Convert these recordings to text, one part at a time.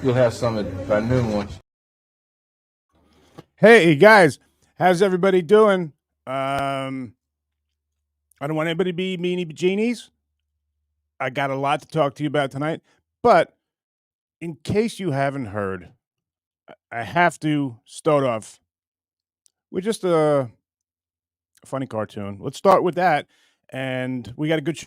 You'll have some of our new ones. Hey guys, how's everybody doing? I don't want anybody to be meanie genies. I got a lot to talk to you about tonight, but in case you haven't heard, I have to start off with just a funny cartoon. Let's start with that, and we got a good.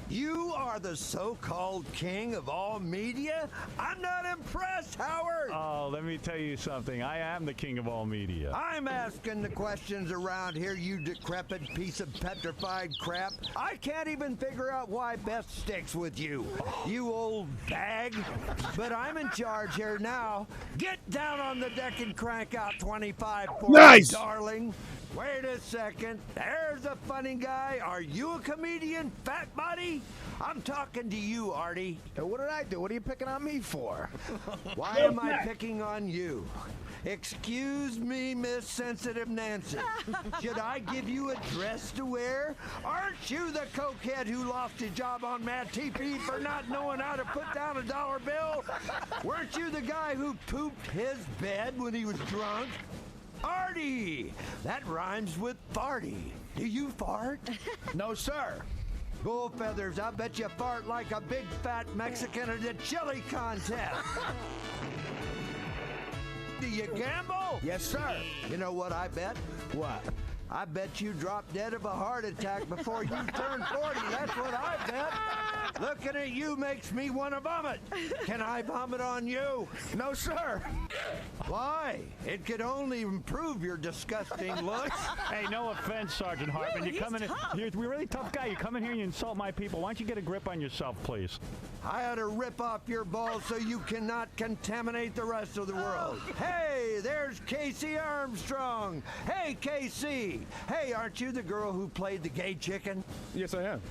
You are the so-called king of all media? I'm not impressed, Howard! Oh, let me tell you something. I am the king of all media. I'm asking the questions around here, you decrepit piece of petrified crap. I can't even figure out why Beth sticks with you, you old bag. But I'm in charge here now. Get down on the deck and crank out 25 for Nice! darling. Wait a second. There's a funny guy. Are you a comedian, fat buddy? I'm talking to you, Artie. What did I do? What are you picking on me for? Why am I picking on you? Excuse me, Miss Sensitive Nancy. Should I give you a dress to wear? Aren't you the cokehead who lost his job on Mad TV for not knowing how to put down a dollar bill? Weren't you the guy who pooped his bed when he was drunk? Artie! That rhymes with farty. Do you fart? No, sir. Bull feathers, I bet you fart like a big fat Mexican at the chili contest. Do you gamble? Yes, sir. You know what I bet? What? I bet you dropped dead of a heart attack before you turned 40. That's what I bet. Looking at you makes me want to vomit. Can I vomit on you? No, sir. Why? It could only improve your disgusting looks. Hey, no offense, Sergeant Hartman. You come in. You're a really tough guy. You come in here and you insult my people. Why don't you get a grip on yourself, please? I ought to rip off your balls so you cannot contaminate the rest of the world. Hey, there's Casey Armstrong. Hey, Casey. Hey, aren't you the girl who played the gay chicken? Yes, I am.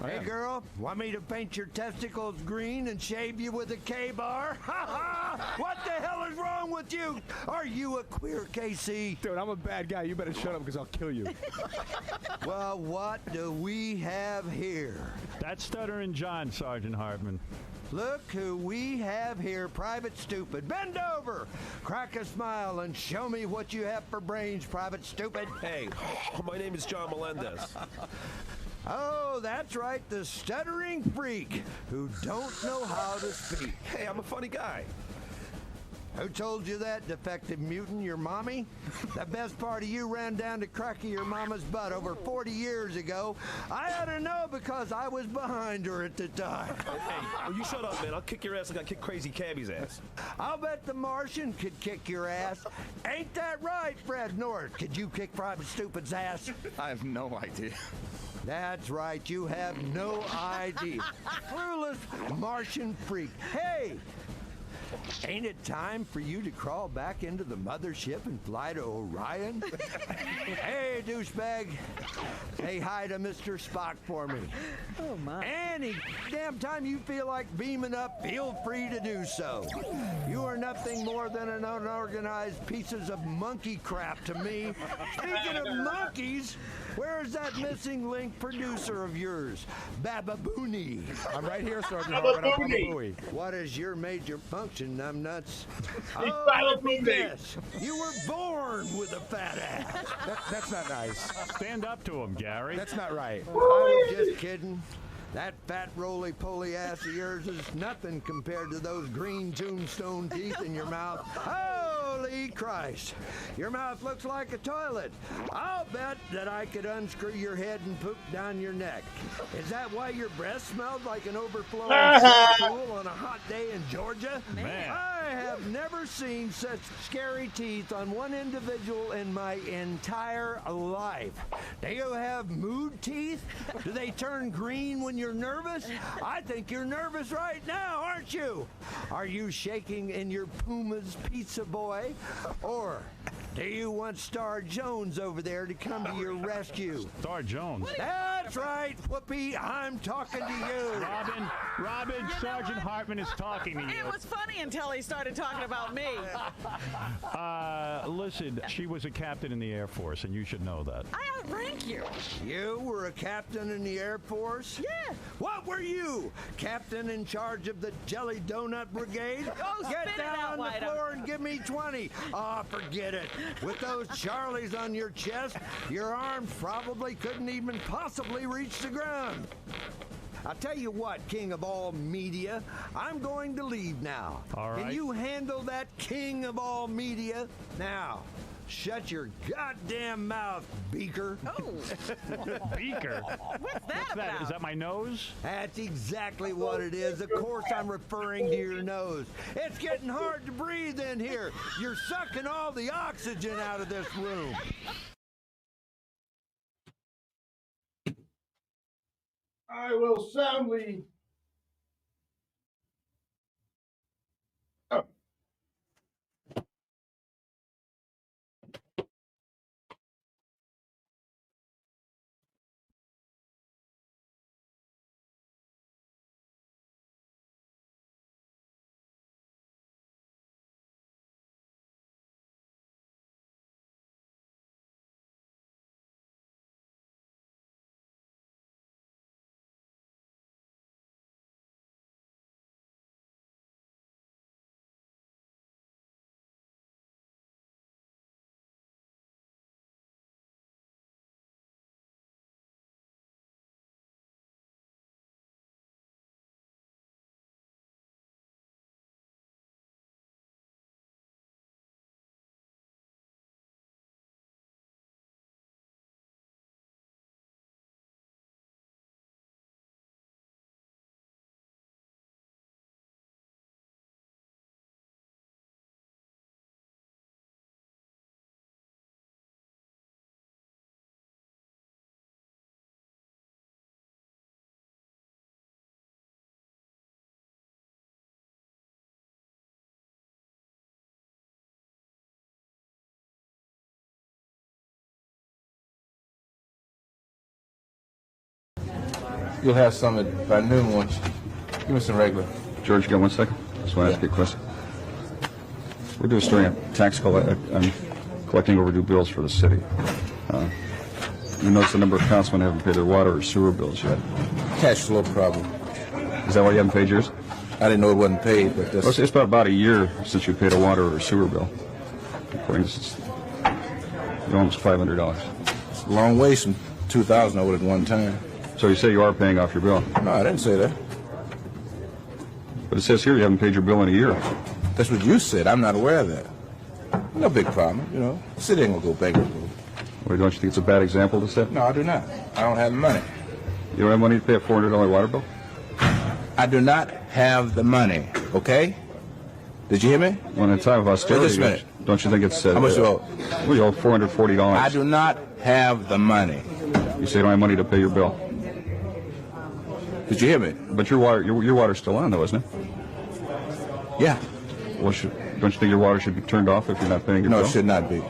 Hey, girl, want me to paint your testicles green and shave you with a K-bar? Ha ha! What the hell is wrong with you? Are you a queer, Casey? Dude, I'm a bad guy. You better shut up because I'll kill you. Well, what do we have here? That's Stuttering John, Sergeant Hartman. Look who we have here, Private Stupid. Bend over, crack a smile, and show me what you have for brains, Private Stupid. Hey, my name is John Melendez. Oh, that's right, the stuttering freak who don't know how to speak. Hey, I'm a funny guy. Who told you that, defective mutant, your mommy? The best part of you ran down to cracky your mama's butt over 40 years ago. I ought to know because I was behind her at the time. Hey, well, you shut up, man. I'll kick your ass like I kick Crazy Cabbie's ass. I'll bet the Martian could kick your ass. Ain't that right, Fred North? Could you kick Private Stupid's ass? I have no idea. That's right, you have no idea. Clueless Martian freak. Hey! Ain't it time for you to crawl back into the mothership and fly to Orion? Hey, douchebag. Say hi to Mr. Spock for me. Oh, my. Any damn time you feel like beaming up, feel free to do so. You are nothing more than an unorganized pieces of monkey crap to me. Speaking of monkeys, where's that missing link producer of yours, Bababooni? I'm right here, Sergeant Hartman. I'm Baba-Booey. What is your major function, numbnuts? Bababooni. Yes, you were born with a fat ass. That's not nice. Stand up to him, Gary. That's not right. I was just kidding. That fat roly-poly ass of yours is nothing compared to those green tombstone teeth in your mouth. Holy Christ! Your mouth looks like a toilet. I'll bet that I could unscrew your head and poop down your neck. Is that why your breath smells like an overflowing pool on a hot day in Georgia? Man. I have never seen such scary teeth on one individual in my entire life. Do you have mood teeth? Do they turn green when you're nervous? I think you're nervous right now, aren't you? Are you shaking in your Puma's pizza boy? Or do you want Star Jones over there to come to your rescue? Star Jones. That's right, Whoopi. I'm talking to you. Robin, Sergeant Hartman is talking to you. It was funny until he started talking about me. Listen, she was a captain in the Air Force, and you should know that. I outrank you. You were a captain in the Air Force? Yeah. What were you? Captain in charge of the Jelly Donut Brigade? Oh, Get spit it down out, on the White floor and give me 20. Ah, forget it. With those Charlies on your chest, your arms probably couldn't even possibly reach the ground. I'll tell you what, king of all media, I'm going to leave now. All right. Can you handle that, king of all media? Now, shut your goddamn mouth, Beaker. Oh, Beaker? what's that about? Is that my nose? That's exactly what it is. Of course I'm referring to your nose. It's getting hard to breathe in here. You're sucking all the oxygen out of this room. I will soundly. Oh. You'll have some by noon, won't you? Give me some regular. George, you got 1 second? Just want to ask you a question. We're doing a story on tax I'm collecting overdue bills for the city. You notice the number of councilmen haven't paid their water or sewer bills yet. Cash flow problem. Is that why you haven't paid yours? I didn't know it wasn't paid, but Well, it's about a year since you paid a water or sewer bill. According to you're almost $500. it's a long ways from 2,000 I owed at one time. So you say you are paying off your bill, No, I didn't say that. but it says here you haven't paid your bill in a year. That's what you said. I'm not aware of that. No big problem, you know. The city ain't gonna go bankrupt. Or don't you think it's a bad example to set? No, I do not. I don't have the money. You don't have money to pay a $400 water bill? I do not have the money, okay? Did you hear me? Well, in a time of austerity, Wait just a minute. don't you think it's... How much you owe? We owe $440. I do not have the money. You say you don't have money to pay your bill. Did you hear me? But your water's still on, though, isn't it? Yeah. Well, don't you think your water should be turned off if you're not paying your No, bill? it should not be.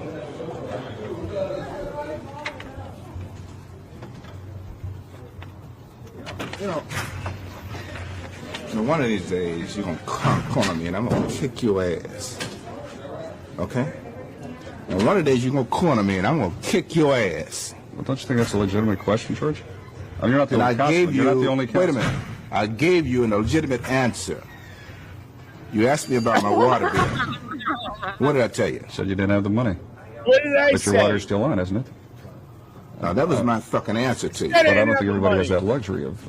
You know, one of these days you're gonna come corner me and I'm gonna kick your ass. Okay? And one of the days you're gonna corner me and I'm gonna kick your ass. Well, don't you think that's a legitimate question, George? I mean, you're not the And only I councilman. gave you. You're not the only Wait a councilman. minute. I gave you a legitimate answer. You asked me about my water bill. What did I tell you? You said you didn't have the money. What did I But your water's still on, isn't it? Now, that was my fucking answer to you. But I don't think everybody has that luxury of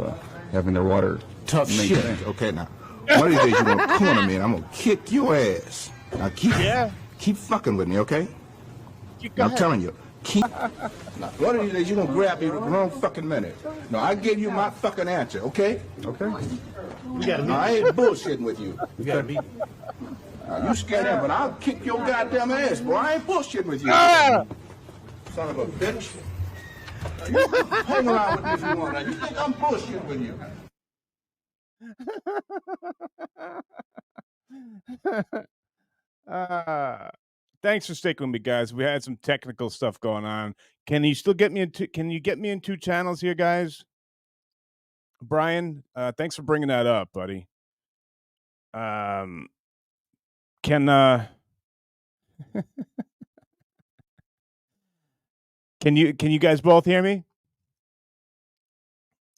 having their water Tough maintained. shit. Okay, now. One of these days you're gonna corner me and I'm gonna kick your ass. Now keep fucking with me, okay? I'm telling you. Now, one of these days you're gonna grab me with the wrong fucking minute. No, I gave you my fucking answer, okay? Okay. Now, I ain't bullshitting with you. You gotta be. You scared him, but I'll kick your goddamn ass, boy. I ain't bullshitting with you. Son of a bitch. You hang around with me if you want. Now, you think I'm bullshitting with you? Thanks for sticking with me, guys. We had some technical stuff going on. Can you still get me into? Can you get me in 2 channels here, guys? Brian, thanks for bringing that up, buddy. Can can you guys both hear me?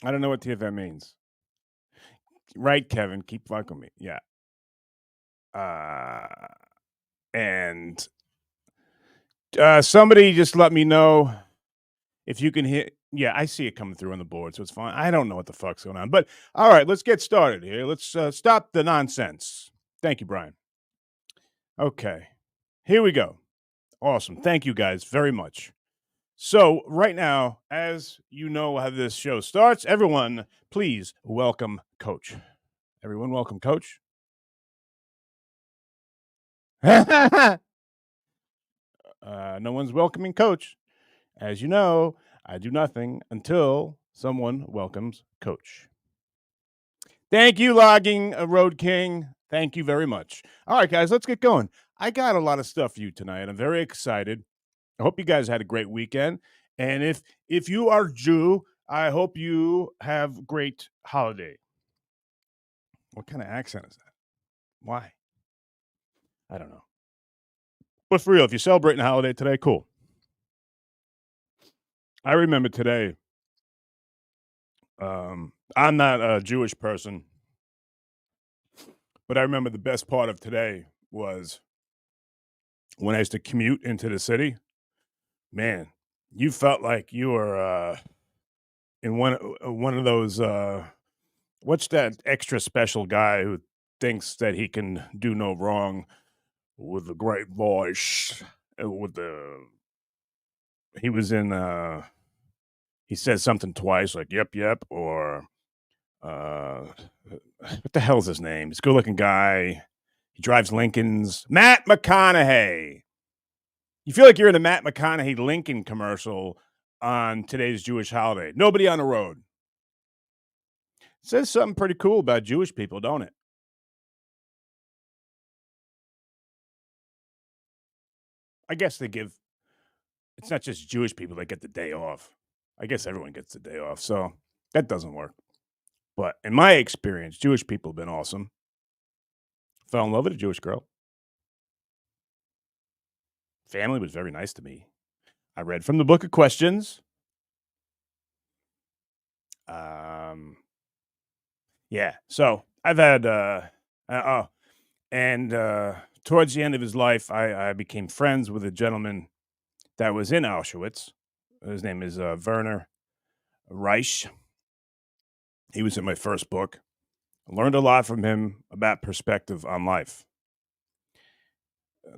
I don't know what TFM means. Right, Kevin, keep fucking me. Yeah. And somebody just let me know if you can hear. Yeah, I see it coming through on the board, so it's fine. I don't know what the fuck's going on. But all right, let's get started here. Let's stop the nonsense. Thank you, Brian. Okay, here we go. Awesome. Thank you guys very much. So right now, as you know how this show starts, everyone, please welcome Coach. Everyone welcome Coach. No one's welcoming Coach. As you know, I do nothing until someone welcomes Coach. Thank you, Logging Road King. Thank you very much. All right, guys, let's get going. I got a lot of stuff for you tonight. I'm very excited. I hope you guys had a great weekend. And if you are Jew, I hope you have great holiday. What kind of accent is that? Why? I don't know. But for real, if you're celebrating a holiday today, cool. I remember today. I'm not a Jewish person, but I remember the best part of today was when I used to commute into the city. Man, you felt like you were in one of those. What's that extra special guy who thinks that he can do no wrong with a great voice? He was in. He says something twice, like "yep," or what the hell's his name? He's a good-looking guy. He drives Lincolns. Matt McConaughey. You feel like you're in a Matt McConaughey Lincoln commercial on today's Jewish holiday. Nobody on the road. It says something pretty cool about Jewish people, don't it? I guess they give. It's not just Jewish people that get the day off. I guess everyone gets the day off, so that doesn't work. But in my experience, Jewish people have been awesome. Fell in love with a Jewish girl. Family was very nice to me. I read from the book of questions. Yeah. So I've had towards the end of his life, I became friends with a gentleman that was in Auschwitz. His name is Werner Reich. He was in my first book. I learned a lot from him about perspective on life.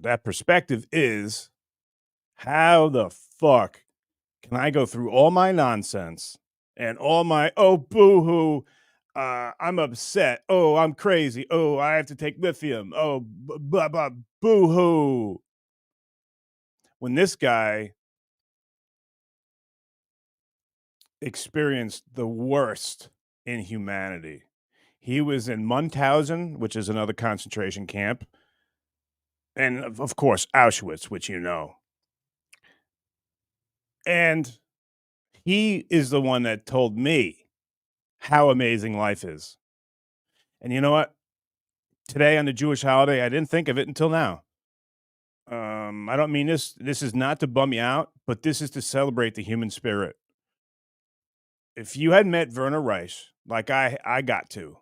That perspective is, how the fuck can I go through all my nonsense and all my, oh, boo-hoo, I'm upset, oh, I'm crazy, oh, I have to take lithium, oh, blah, blah, boo-hoo. When this guy experienced the worst in humanity. He was in Mauthausen, which is another concentration camp, and of course Auschwitz, which you know. And he is the one that told me how amazing life is. And you know what? Today on the Jewish holiday, I didn't think of it until now. I don't mean this. This is not to bum you out, but this is to celebrate the human spirit. If you had met Werner Reich, like I got to,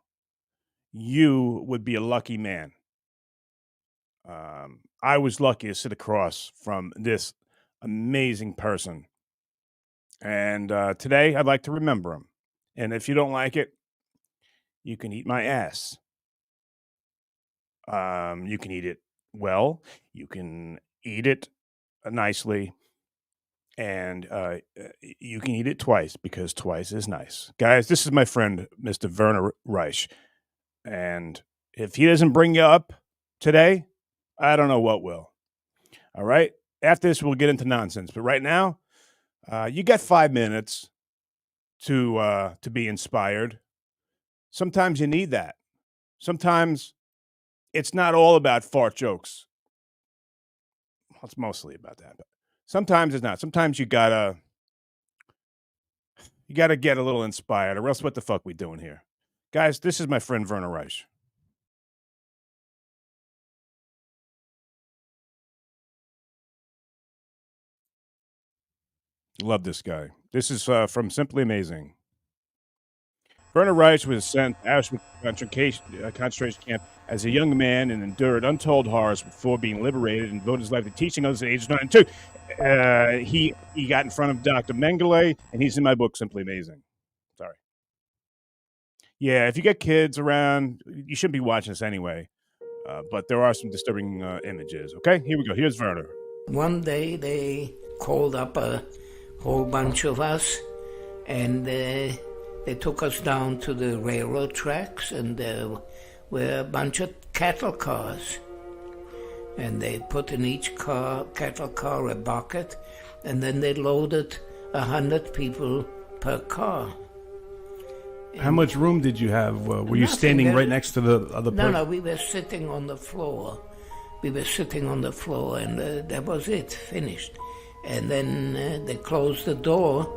you would be a lucky man. I was lucky to sit across from this amazing person. And today, I'd like to remember him. And if you don't like it, you can eat my ass. You can eat it well. You can eat it nicely. And you can eat it twice, because twice is nice. Guys, this is my friend, Mr. Werner Reich. And if he doesn't bring you up today, I don't know what will. All right? After this, we'll get into nonsense. But right now, you got 5 minutes to be inspired. Sometimes you need that. Sometimes it's not all about fart jokes. it's mostly about that. But sometimes it's not. Sometimes you gotta get a little inspired, or else what the fuck we doing here, guys? This is my friend Werner Reich. Love this guy. This is from Simply Amazing. Werner Reich was sent to Auschwitz concentration camp as a young man and endured untold horrors before being liberated and devoted his life to teaching others at age 92. He got in front of Dr. Mengele, and he's in my book, Simply Amazing. Sorry. Yeah, if you get kids around, you shouldn't be watching this anyway. But there are some disturbing images. Okay, here we go. Here's Werner. One day they called up a whole bunch of us, and they took us down to the railroad tracks, and there were a bunch of cattle cars. And they put in each cattle car a bucket, and then they loaded 100 people per car. How much room did you have? Were you standing right next to the other person? No, we were sitting on the floor. And that was it, finished. And then they closed the door,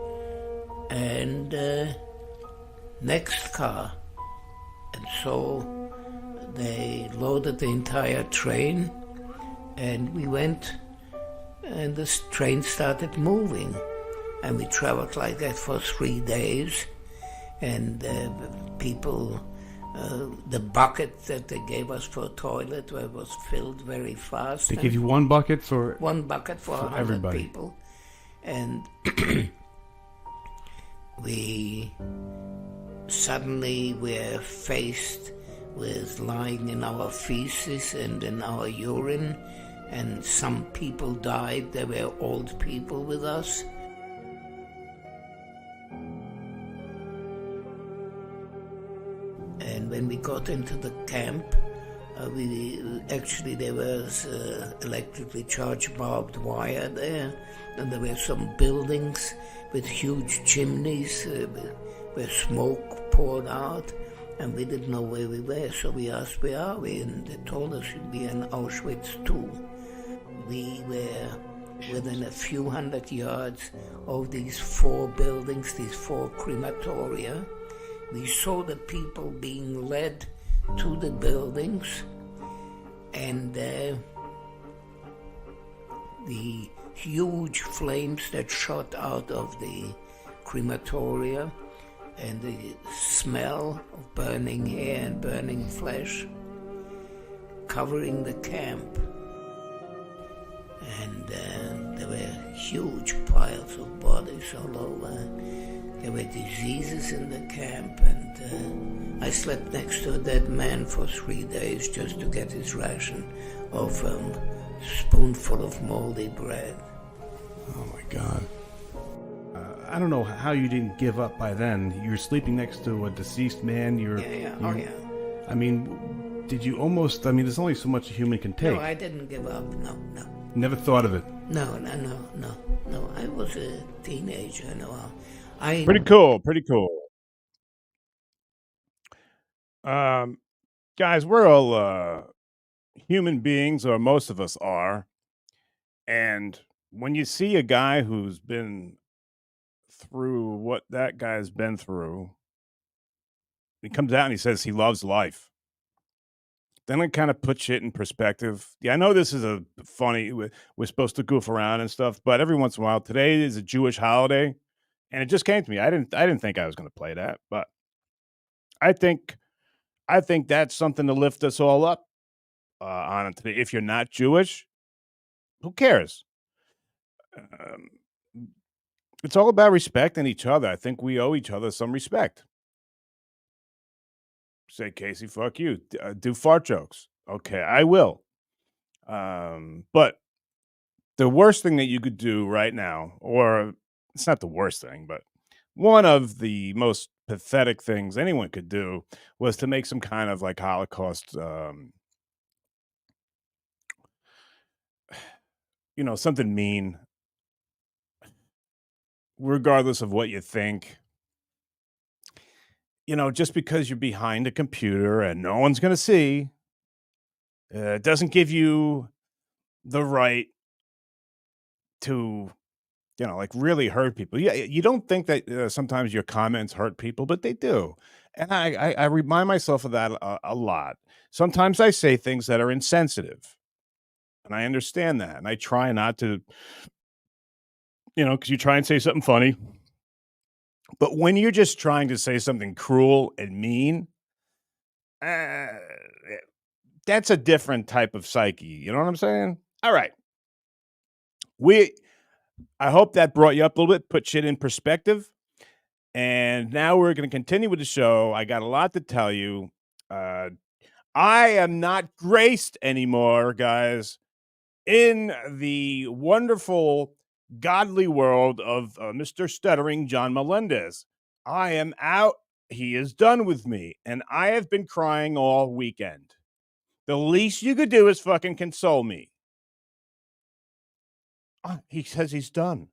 and next car. And so they loaded the entire train, and we went, and the train started moving. And we traveled like that for 3 days. And people, the bucket that they gave us for a toilet was filled very fast. They gave you one bucket for 100 everybody. people. And we suddenly were faced with lying in our feces and in our urine, and some people died. There were old people with us. And when we got into the camp, there was electrically charged barbed wire there, and there were some buildings with huge chimneys where smoke poured out, and we didn't know where we were, so we asked, where are we? And they told us we'd be in Auschwitz II. We were within a few hundred yards of these 4 buildings, these 4 crematoria. We saw the people being led to the buildings, and the huge flames that shot out of the crematoria, and the smell of burning hair and burning flesh covering the camp. And there were huge piles of bodies all over. There were diseases in the camp, and I slept next to a dead man for 3 days just to get his ration of a spoonful of moldy bread. Oh my God. I don't know how you didn't give up by then. You're sleeping next to a deceased man. Yeah. I mean, did you almost, there's only so much a human can take. No, I didn't give up, no. Never thought of it? No. I was a teenager, Pretty cool. Guys, we're all human beings, or most of us are. And when you see a guy who's been through what that guy's been through, he comes out and he says he loves life. Then it kind of puts shit in perspective. Yeah, I know this is a funny, we're supposed to goof around and stuff, but every once in a while, today is a Jewish holiday. And it just came to me. I didn't think I was going to play that, but I think that's something to lift us all up on it today. If you're not Jewish, who cares? It's all about respecting each other. I think we owe each other some respect. Say, Casey, fuck you. Do fart jokes. Okay, I will. But the worst thing that you could do right now, or it's not the worst thing, but one of the most pathetic things anyone could do was to make some kind of like Holocaust, something mean, regardless of what you think. Just because you're behind a computer and no one's going to see, it doesn't give you the right to, like really hurt people. Yeah, you don't think that sometimes your comments hurt people, but they do. And I remind myself of that a lot. Sometimes I say things that are insensitive, and I understand that. And I try not to, because you try and say something funny. But when you're just trying to say something cruel and mean, uh, that's a different type of psyche. You know what I'm saying? All right. I hope that brought you up a little bit, put shit in perspective. And now we're going to continue with the show. I got a lot to tell you. I am not graced anymore, guys, in the wonderful, godly world of Mr. Stuttering John Melendez. I am out. He is done with me. And I have been crying all weekend. The least you could do is fucking console me. He says he's done.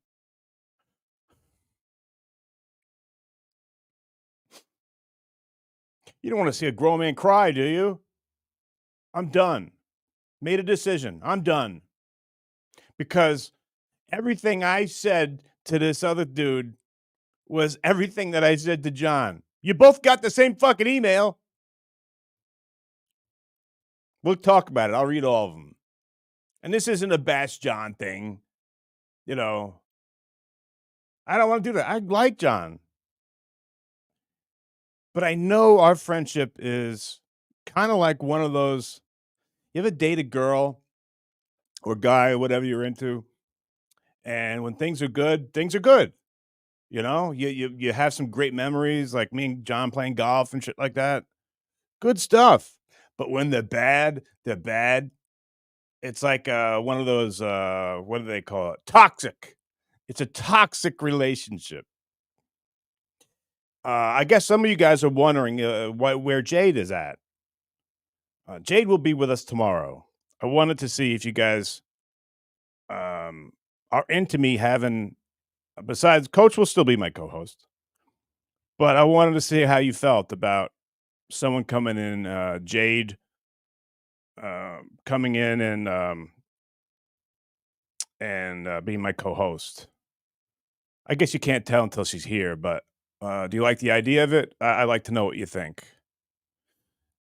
You don't want to see a grown man cry, do you? I'm done. Made a decision. I'm done. Because everything I said to this other dude was everything that I said to John. You both got the same fucking email. We'll talk about it. I'll read all of them. And this isn't a bash John thing. I don't want to do that. I like John. But I know our friendship is kind of like one of those. You ever date a girl or guy or whatever you're into? And when things are good, things are good. You have some great memories, like me and John playing golf and shit like that. Good stuff. But when they're bad, they're bad. It's like one of those, what do they call it? Toxic. It's a toxic relationship. I guess some of you guys are wondering where Jade is at. Jade will be with us tomorrow. I wanted to see if you guys are into me having, besides, Coach will still be my co-host. But I wanted to see how you felt about someone coming in, Jade coming in and being my co-host. I guess you can't tell until she's here, but do you like the idea of it? I'd like to know what you think.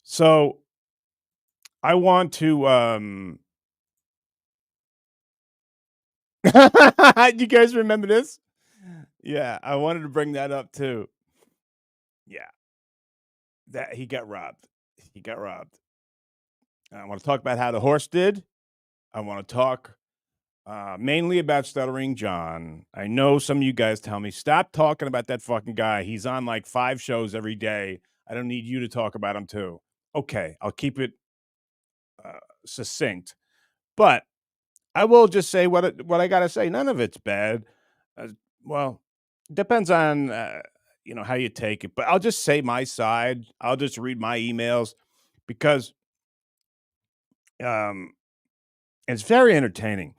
So I want to you guys remember this? Yeah, I wanted to bring that up too. Yeah. That he got robbed. He got robbed. I want to talk about how the horse did. I want to talk mainly about Stuttering John. I know some of you guys tell me, stop talking about that fucking guy. He's on like 5 shows every day. I don't need you to talk about him too. Okay, I'll keep it succinct. But I will just say what I got to say. None of it's bad. Well, depends on how you take it. But I'll just say my side. I'll just read my emails because it's very entertaining.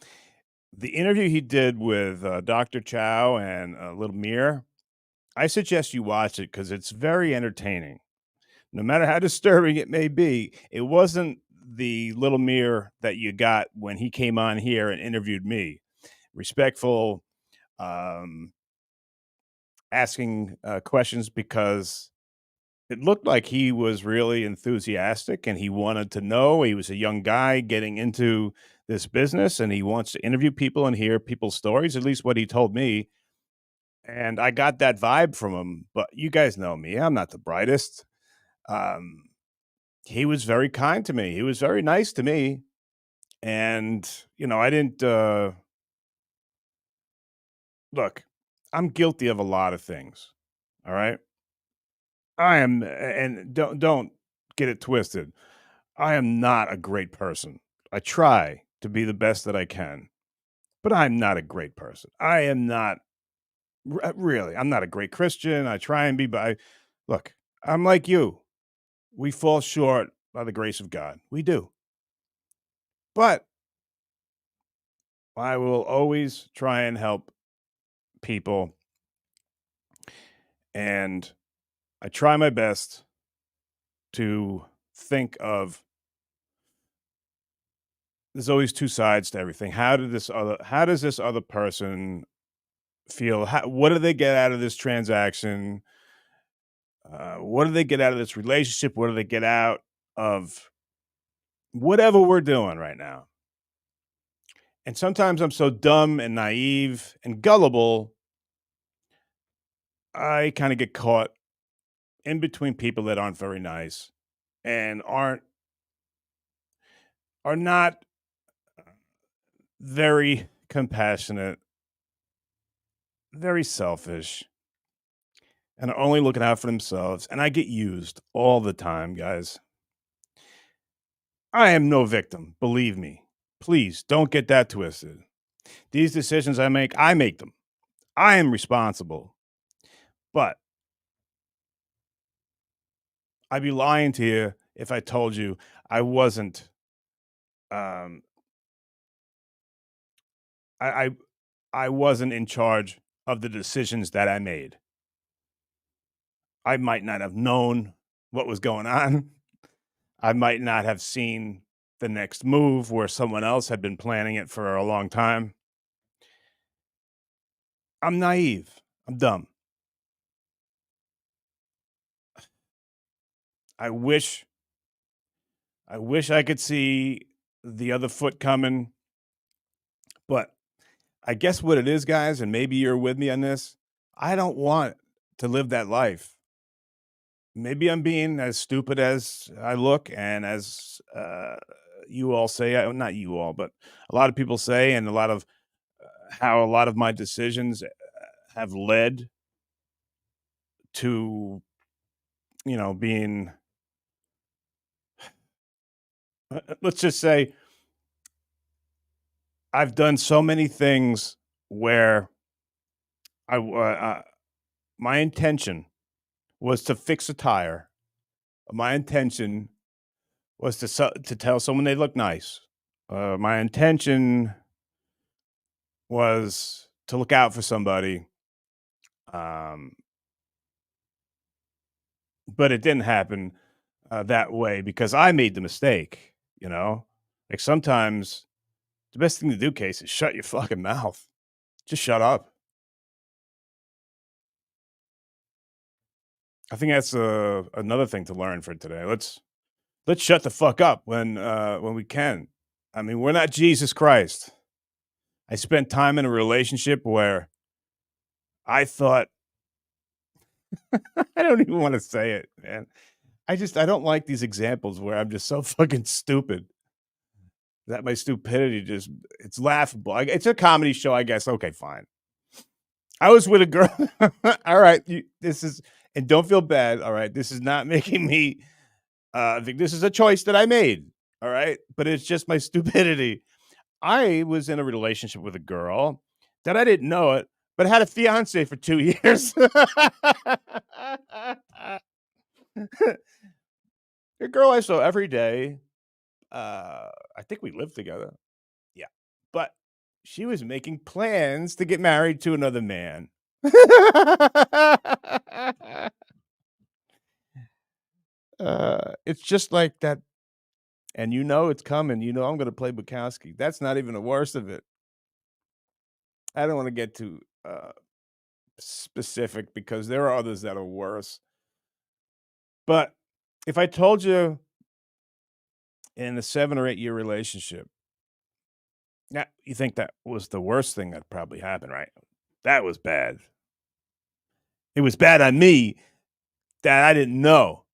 The interview he did with Dr. Chow and Little Mir, I suggest you watch it because it's very entertaining. No matter how disturbing it may be, it wasn't the Little Mir that you got when he came on here and interviewed me. Respectful, asking questions because it looked like he was really enthusiastic and he wanted to know. He was a young guy getting into this business and he wants to interview people and hear people's stories, at least what he told me. And I got that vibe from him. But you guys know me. I'm not the brightest. He was very kind to me. He was very nice to me. And, I didn't look, I'm guilty of a lot of things. All right. I am, and don't get it twisted. I am not a great person. I try to be the best that I can, but I'm not a great person. I am not really. I'm not a great Christian. I try and be, but look, I'm like you. We fall short by the grace of God. We do. But I will always try and help people. And I try my best to think of there's always two sides to everything. How does this other person feel? What do they get out of this transaction? What do they get out of this relationship? What do they get out of whatever we're doing right now? And sometimes I'm so dumb and naive and gullible, I kind of get caught in between people that aren't very nice and are not very compassionate, very selfish, and are only looking out for themselves. And I get used all the time, guys. I am no victim, believe me. Please don't get that twisted. These decisions I make them. I am responsible. But I'd be lying to you if I told you I wasn't I wasn't in charge of the decisions that I made. I might not have known what was going on. I might not have seen the next move where someone else had been planning it for a long time. I'm naive. I'm dumb. I wish I could see the other foot coming, but I guess what it is, guys, and maybe you're with me on this, I don't want to live that life. Maybe I'm being as stupid as I look and as you all say, not you all, but a lot of people say, and a lot of how a lot of my decisions have led to, being, let's just say, I've done so many things where my intention was to fix a tire. My intention was to tell someone they look nice. My intention was to look out for somebody. But it didn't happen that way because I made the mistake, Like sometimes the best thing to do, Case, is shut your fucking mouth. Just shut up. I think that's another thing to learn for today. Let's shut the fuck up when we can. I mean, we're not Jesus Christ. I spent time in a relationship where I thought I don't even want to say it, man. I don't like these examples where I'm just so fucking stupid that my stupidity it's laughable. It's a comedy show, I guess. Okay, fine. I was with a girl. All right. And don't feel bad. All right. This is not making me, I think this is a choice that I made. All right. But it's just my stupidity. I was in a relationship with a girl that I didn't know it, but had a fiance for 2 years. A girl I saw every day. I think we lived together. Yeah. But she was making plans to get married to another man. It's just like that. And it's coming. I'm going to play Bukowski. That's not even the worst of it. I don't want to get too specific because there are others that are worse. But if I told you in a 7 or 8 year relationship, now you think that was the worst thing that probably happened, right? That was bad. It was bad on me that I didn't know.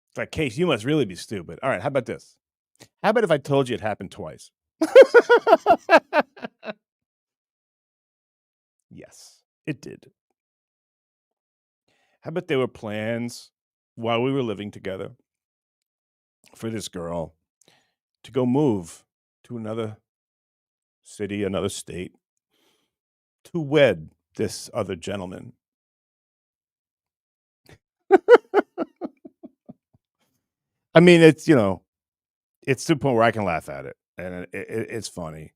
It's like, Case, you must really be stupid. All right, how about this? How about if I told you it happened twice? Yes, it did. How about there were plans while we were living together for this girl to go move to another city, another state, to wed this other gentleman. I mean, it's, it's to the point where I can laugh at it, and it's funny.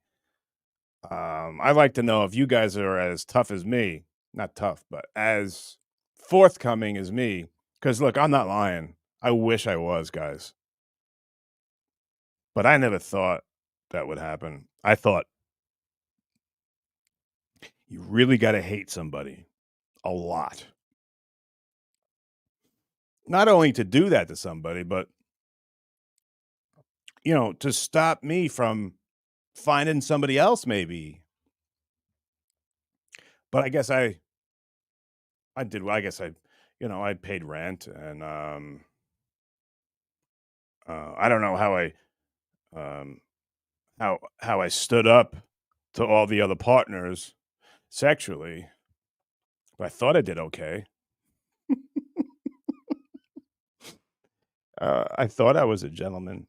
I'd like to know if you guys are as tough as me, not tough, but as forthcoming as me. Because look, I'm not lying. I wish I was, guys. But I never thought that would happen. I thought you really got to hate somebody a lot. Not only to do that to somebody, but, to stop me from finding somebody else maybe. But I guess I did. I guess I paid rent, and I don't know how um, how I stood up to all the other partners sexually, but I thought I did okay. I thought I was a gentleman,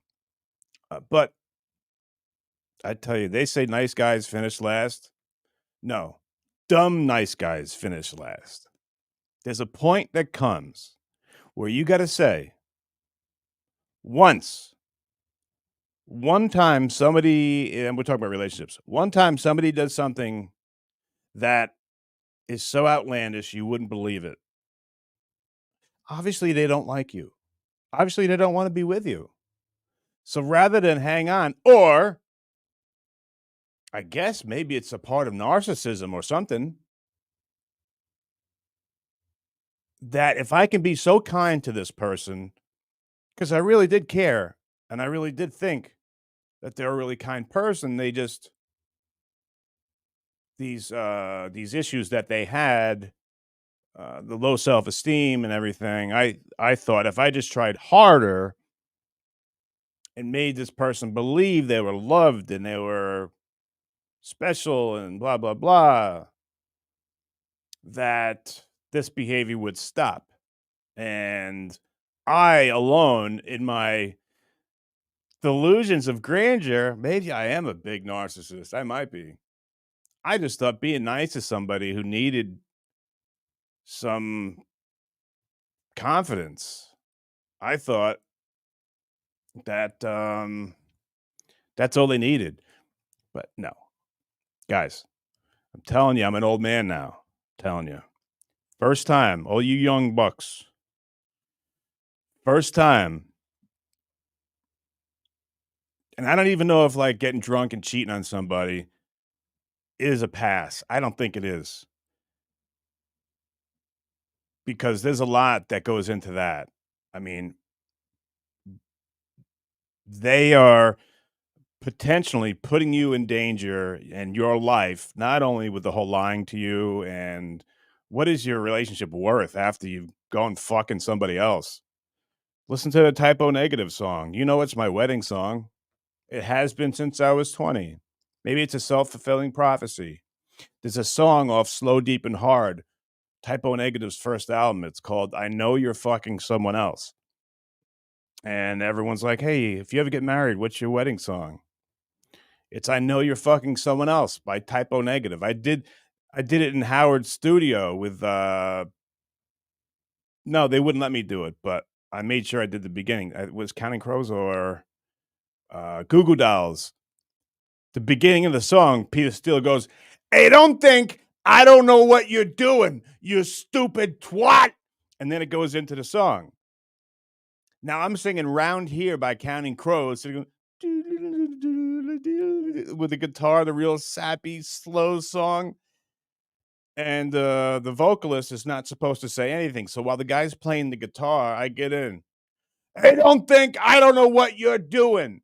but I tell you, they say nice guys finish last. No, dumb nice guys finish last. There's a point that comes where you got to say, one time somebody, and we're talking about relationships, one time somebody does something that is so outlandish you wouldn't believe it. Obviously, they don't like you. Obviously, they don't want to be with you. So rather than hang on, or I guess maybe it's a part of narcissism or something, that if I can be so kind to this person, because I really did care and I really did think that they're a really kind person, they just these issues that they had, the low self-esteem and everything. I thought if I just tried harder and made this person believe they were loved and they were special and blah blah blah, that this behavior would stop. And I alone, in my delusions of grandeur, maybe I am a big narcissist. I might be. I just thought being nice to somebody who needed some confidence, I thought that that's all they needed. But no, guys, I'm telling you, I'm an old man now. I'm telling you. First time, all you young bucks. First time. And I don't even know if like getting drunk and cheating on somebody is a pass. I don't think it is. Because there's a lot that goes into that. I mean, they are potentially putting you in danger and your life, not only with the whole lying to you and what is your relationship worth after you've gone fucking somebody else. Listen to the Typo Negative song. You know, it's my wedding song. It has been since I was 20. Maybe it's a self-fulfilling prophecy. There's a song off Slow, Deep, and Hard, Typo Negative's first album. It's called I Know You're Fucking Someone Else. And everyone's like, hey, if you ever get married, what's your wedding song? It's I Know You're Fucking Someone Else by Typo Negative. I did it in Howard's studio with no, they wouldn't let me do it, but I made sure I did the beginning. It was Counting Crows or Goo Goo Dolls. The beginning of the song, Peter Steele goes, hey, don't think I don't know what you're doing, you stupid twat. And then it goes into the song. Now I'm singing Round Here by Counting Crows, with the guitar, the real sappy, slow song. And the vocalist is not supposed to say anything. So while the guy's playing the guitar, I get in. Hey, don't think I don't know what you're doing,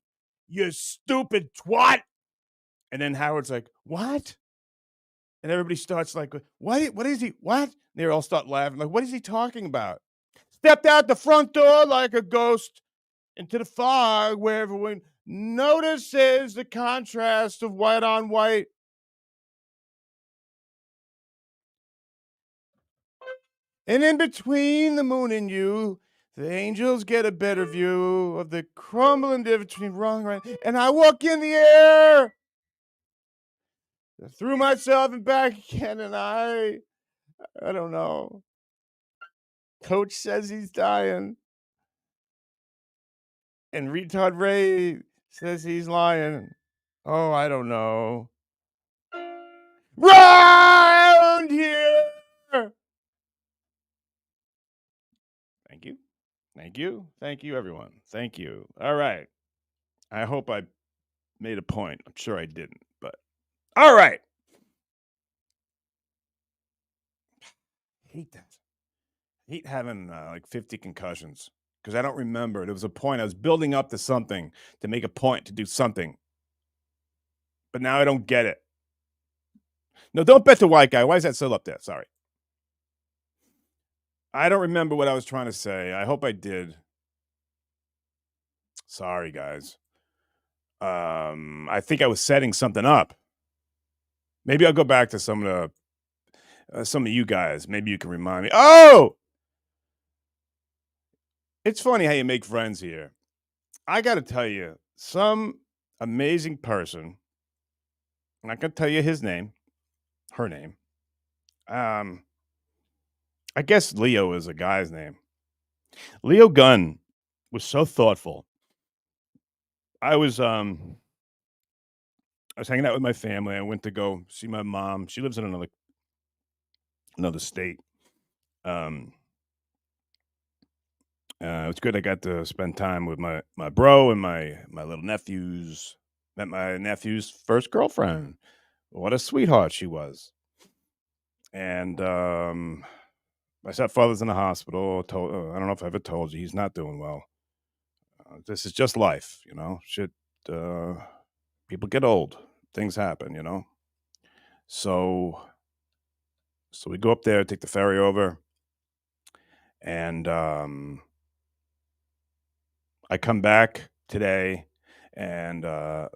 you stupid twat. And then Howard's like, what? And everybody starts like, what is he? What? And they all start laughing. Like, what is he talking about? Stepped out the front door like a ghost into the fog where everyone notices the contrast of white on white. And in between the moon and you, the angels get a better view of the crumbling difference between wrong and right. And I walk in the air. I threw myself and back again, and I don't know. Coach says he's dying. And retard Ray says he's lying. Oh, I don't know. Round here. Thank you. Thank you. Thank you, everyone. Thank you. All right. I hope I made a point. I'm sure I didn't, but all right. Hate that. Hate having like 50 concussions because I don't remember. There was a point I was building up to something to make a point to do something, but now I don't get it. No, don't bet the white guy. Why is that still up there? Sorry. I don't remember what I was trying to say. I hope I did. Sorry, guys. I think I was setting something up. Maybe I'll go back to some of you guys. Maybe you can remind me. Oh, it's funny how you make friends here. I got to tell you, some amazing person. I'm not going to tell you his name, her name. I guess Leo is a guy's name. Leo Gunn was so thoughtful. I was hanging out with my family. I went to go see my mom. She lives in another state. It's good. I got to spend time with my bro and my little nephews. Met my nephew's first girlfriend. What a sweetheart she was. And my stepfather's in the hospital. I don't know if I ever told you, he's not doing well. This is just life, you know. Shit. People get old. Things happen, you know. So we go up there, take the ferry over, and I come back today, and I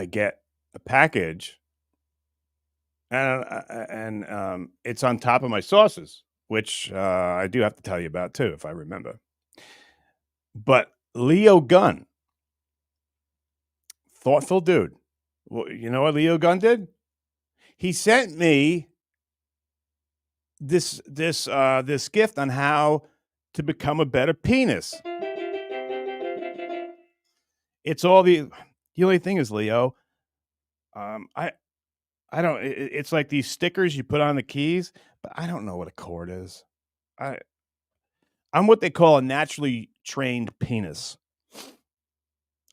get a package, and it's on top of my sauces, which I do have to tell you about too, if I remember. But Leo Gunn, thoughtful dude. Well, you know what Leo Gunn did? He sent me this gift on how to become a better penis. It's all the only thing is, Leo, I don't. It's like these stickers you put on the keys, but I don't know what a cord is. I'm what they call a naturally trained penis.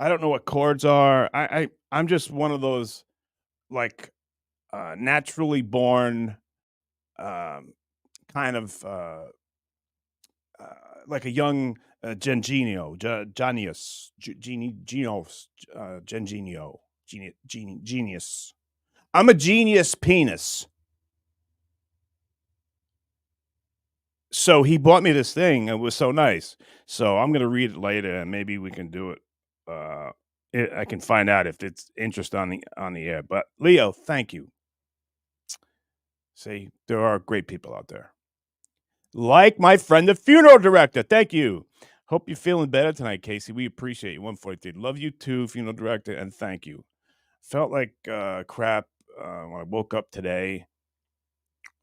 I don't know what chords are. I'm just one of those like naturally born kind of like a young Gengenio, genius. I'm a genius penis. So he bought me this thing. It was so nice. So I'm going to read it later, and maybe we can do it. I can find out if it's interest on the air. But Leo, thank you. See, there are great people out there. Like my friend, the funeral director. Thank you. Hope you're feeling better tonight, Casey. We appreciate you. 143. Love you too, funeral director, and thank you. Felt like crap when I woke up today.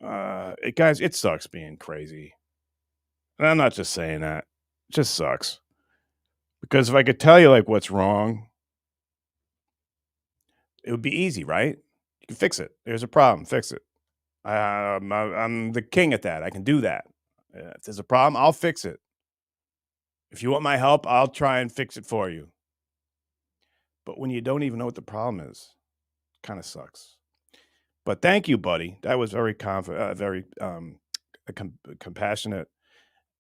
Guys, it sucks being crazy. And I'm not just saying that. It just sucks. Because if I could tell you like what's wrong, it would be easy, right? You can fix it. There's a problem. Fix it. I'm the king at that. I can do that. If there's a problem, I'll fix it. If you want my help, I'll try and fix it for you. But when you don't even know what the problem is, it kind of sucks. But thank you, buddy. That was very compassionate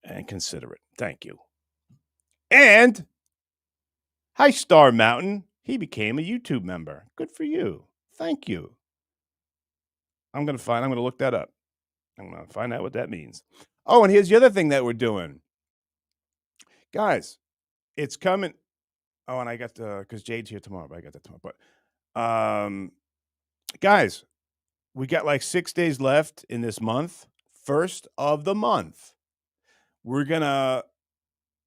and considerate. Thank you. And hi, Star Mountain. He became a YouTube member. Good for you. Thank you. I'm going to look that up. I'm going to find out what that means. Oh, and here's the other thing that we're doing. Guys, it's coming. Oh, and I got because Jade's here tomorrow, but I got that tomorrow. But guys, we got like 6 days left in this month. First of the month. We're going to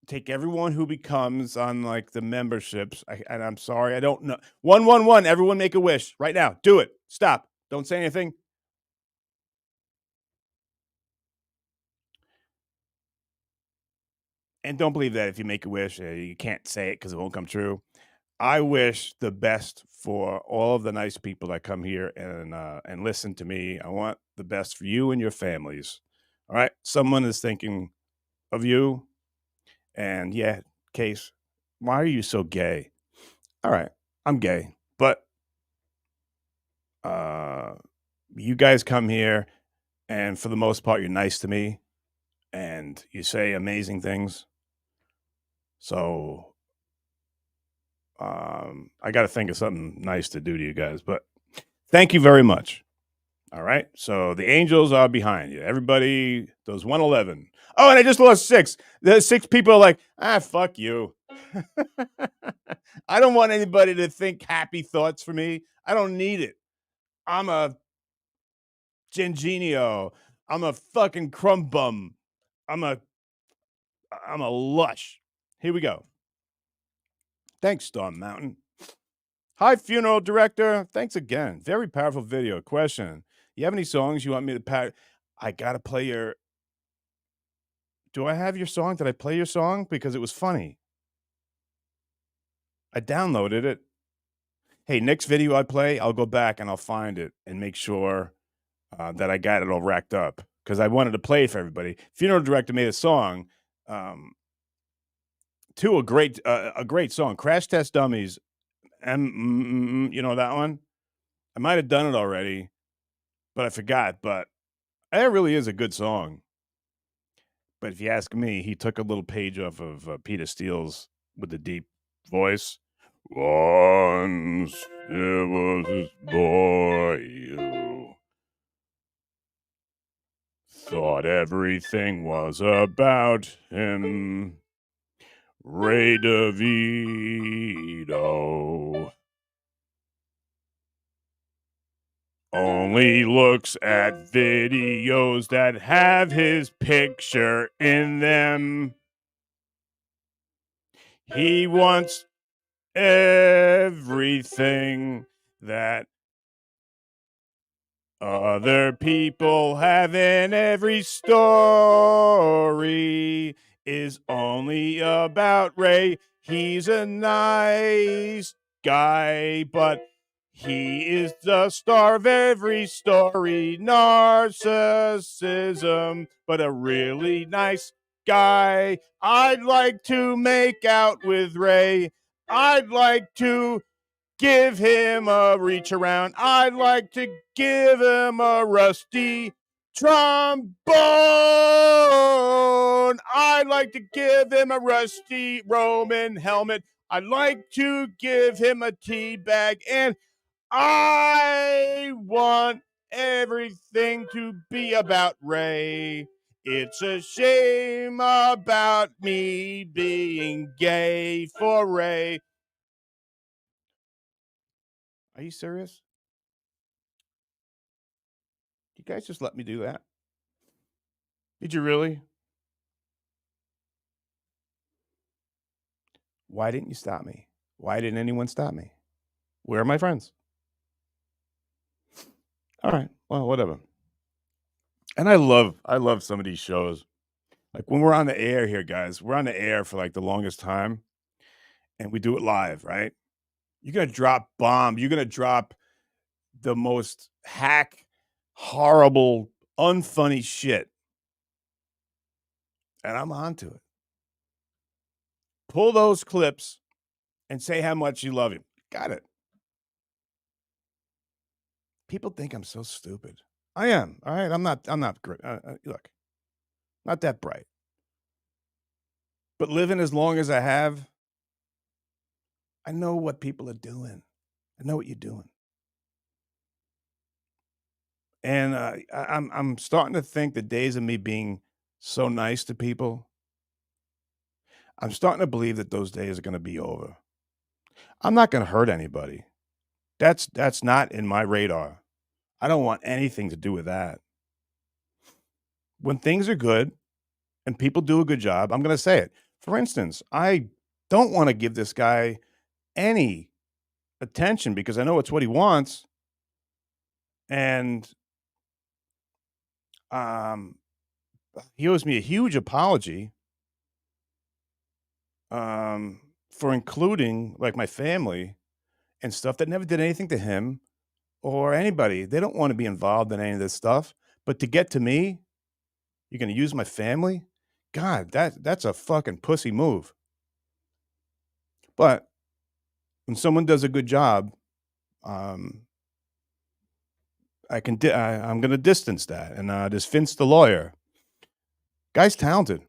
take everyone who becomes on like the memberships. And I'm sorry, I don't know. 111, everyone make a wish right now. Do it. Stop. Don't say anything. And don't believe that if you make a wish, you can't say it because it won't come true. I wish the best for all of the nice people that come here and listen to me. I want the best for you and your families. All right. Someone is thinking of you. And yeah, Case, why are you so gay? All right. I'm gay. But You guys come here, and for the most part, you're nice to me, and you say amazing things. So, I got to think of something nice to do to you guys. But thank you very much. All right. So the Angels are behind you. Everybody does 111. Oh, and I just lost 6. The 6 people are like, fuck you. I don't want anybody to think happy thoughts for me. I don't need it. I'm a Gengenio. I'm a fucking crumb bum. I'm a lush. Here we go. Thanks, Storm Mountain. Hi, funeral director. Thanks again. Very powerful video. Question. You have any songs you want me to pack? I gotta play your. Do I have your song? Did I play your song? Because it was funny. I downloaded it. Hey, next video I play, I'll go back and I'll find it and make sure that I got it all racked up because I wanted to play it for everybody. Funeral director made a song, a great song, Crash Test Dummies. You know that one? I might have done it already, but I forgot. But it really is a good song. But if you ask me, he took a little page off of Peter Steele's with the deep voice. Once there was this boy who thought everything was about him. Ray DeVito only looks at videos that have his picture in them. He wants everything that other people have, and every story is only about Ray. He's a nice guy, but he is the star of every story. Narcissism, but a really nice guy. I'd like to make out with Ray. I'd like to give him a reach around. I'd like to give him a rusty trombone. I'd like to give him a rusty Roman helmet. I'd like to give him a tea bag. And I want everything to be about Ray. It's a shame about me being gay for Ray. Are you serious? You guys just let me do that? Did you really? Why didn't you stop me? Why didn't anyone stop me? Where are my friends? All right. Well, whatever. And I love some of these shows. Like when we're on the air here, guys, we're on the air for like the longest time and we do it live, right? You're going to drop bombs. You're going to drop the most hack, horrible, unfunny shit. And I'm onto it. Pull those clips and say how much you love him. Got it. People think I'm so stupid. I am. All right. I'm not great. Look, not that bright. But living as long as I have, I know what people are doing. I know what you're doing. And I'm starting to think the days of me being so nice to people, I'm starting to believe that those days are going to be over. I'm not going to hurt anybody. That's not in my radar. I don't want anything to do with that. When things are good and people do a good job, I'm going to say it. For instance, I don't want to give this guy any attention because I know it's what he wants. And he owes me a huge apology for including like my family and stuff that never did anything to him or anybody. They don't want to be involved in any of this stuff. But to get to me, you're going to use my family? God, that's a fucking pussy move. But when someone does a good job, I'm going to distance that. And this Vince the lawyer, guy's talented.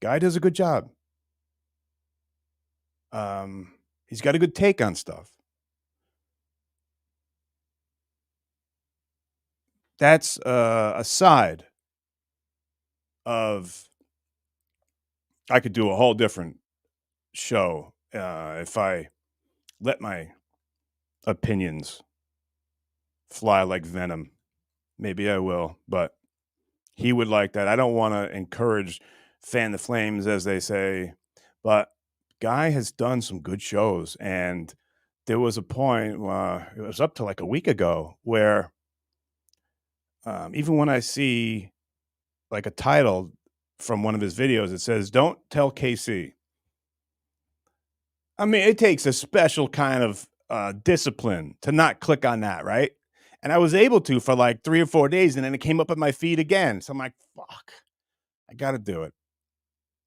Guy does a good job. He's got a good take on stuff. That's a side of. I could do a whole different show if I let my opinions fly like venom. Maybe I will, but he would like that. I don't want to encourage fan the flames, as they say, but guy has done some good shows. And there was a point, it was up to like a week ago, where even when I see like a title from one of his videos, it says, "Don't tell KC." I mean, it takes a special kind of discipline to not click on that, right? And I was able to for like 3 or 4 days, and then it came up in my feed again. So I'm like, fuck, I got to do it.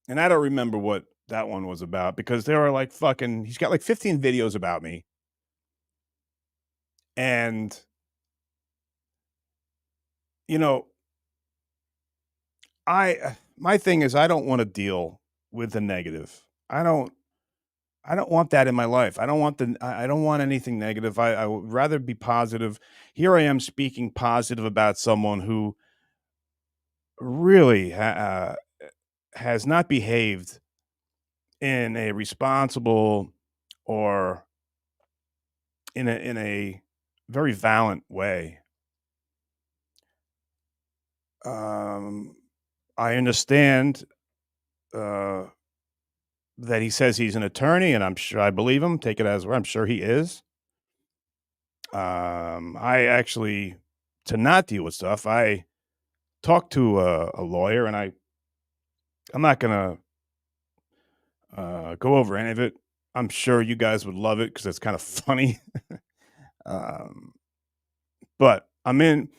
And I don't remember what that one was about, because there are like he's got like 15 videos about me. And, you know, my thing is, I don't want to deal with the negative. I don't want that in my life. I don't want anything negative. I would rather be positive. Here I am speaking positive about someone who really has not behaved in a responsible or in a very violent way. I understand that he says he's an attorney, and I'm sure I believe him. Take it as where I'm sure he is. I actually, to not deal with stuff, I talked to a lawyer, and I'm not gonna go over any of it. I'm sure you guys would love it because it's kind of funny. But I'm in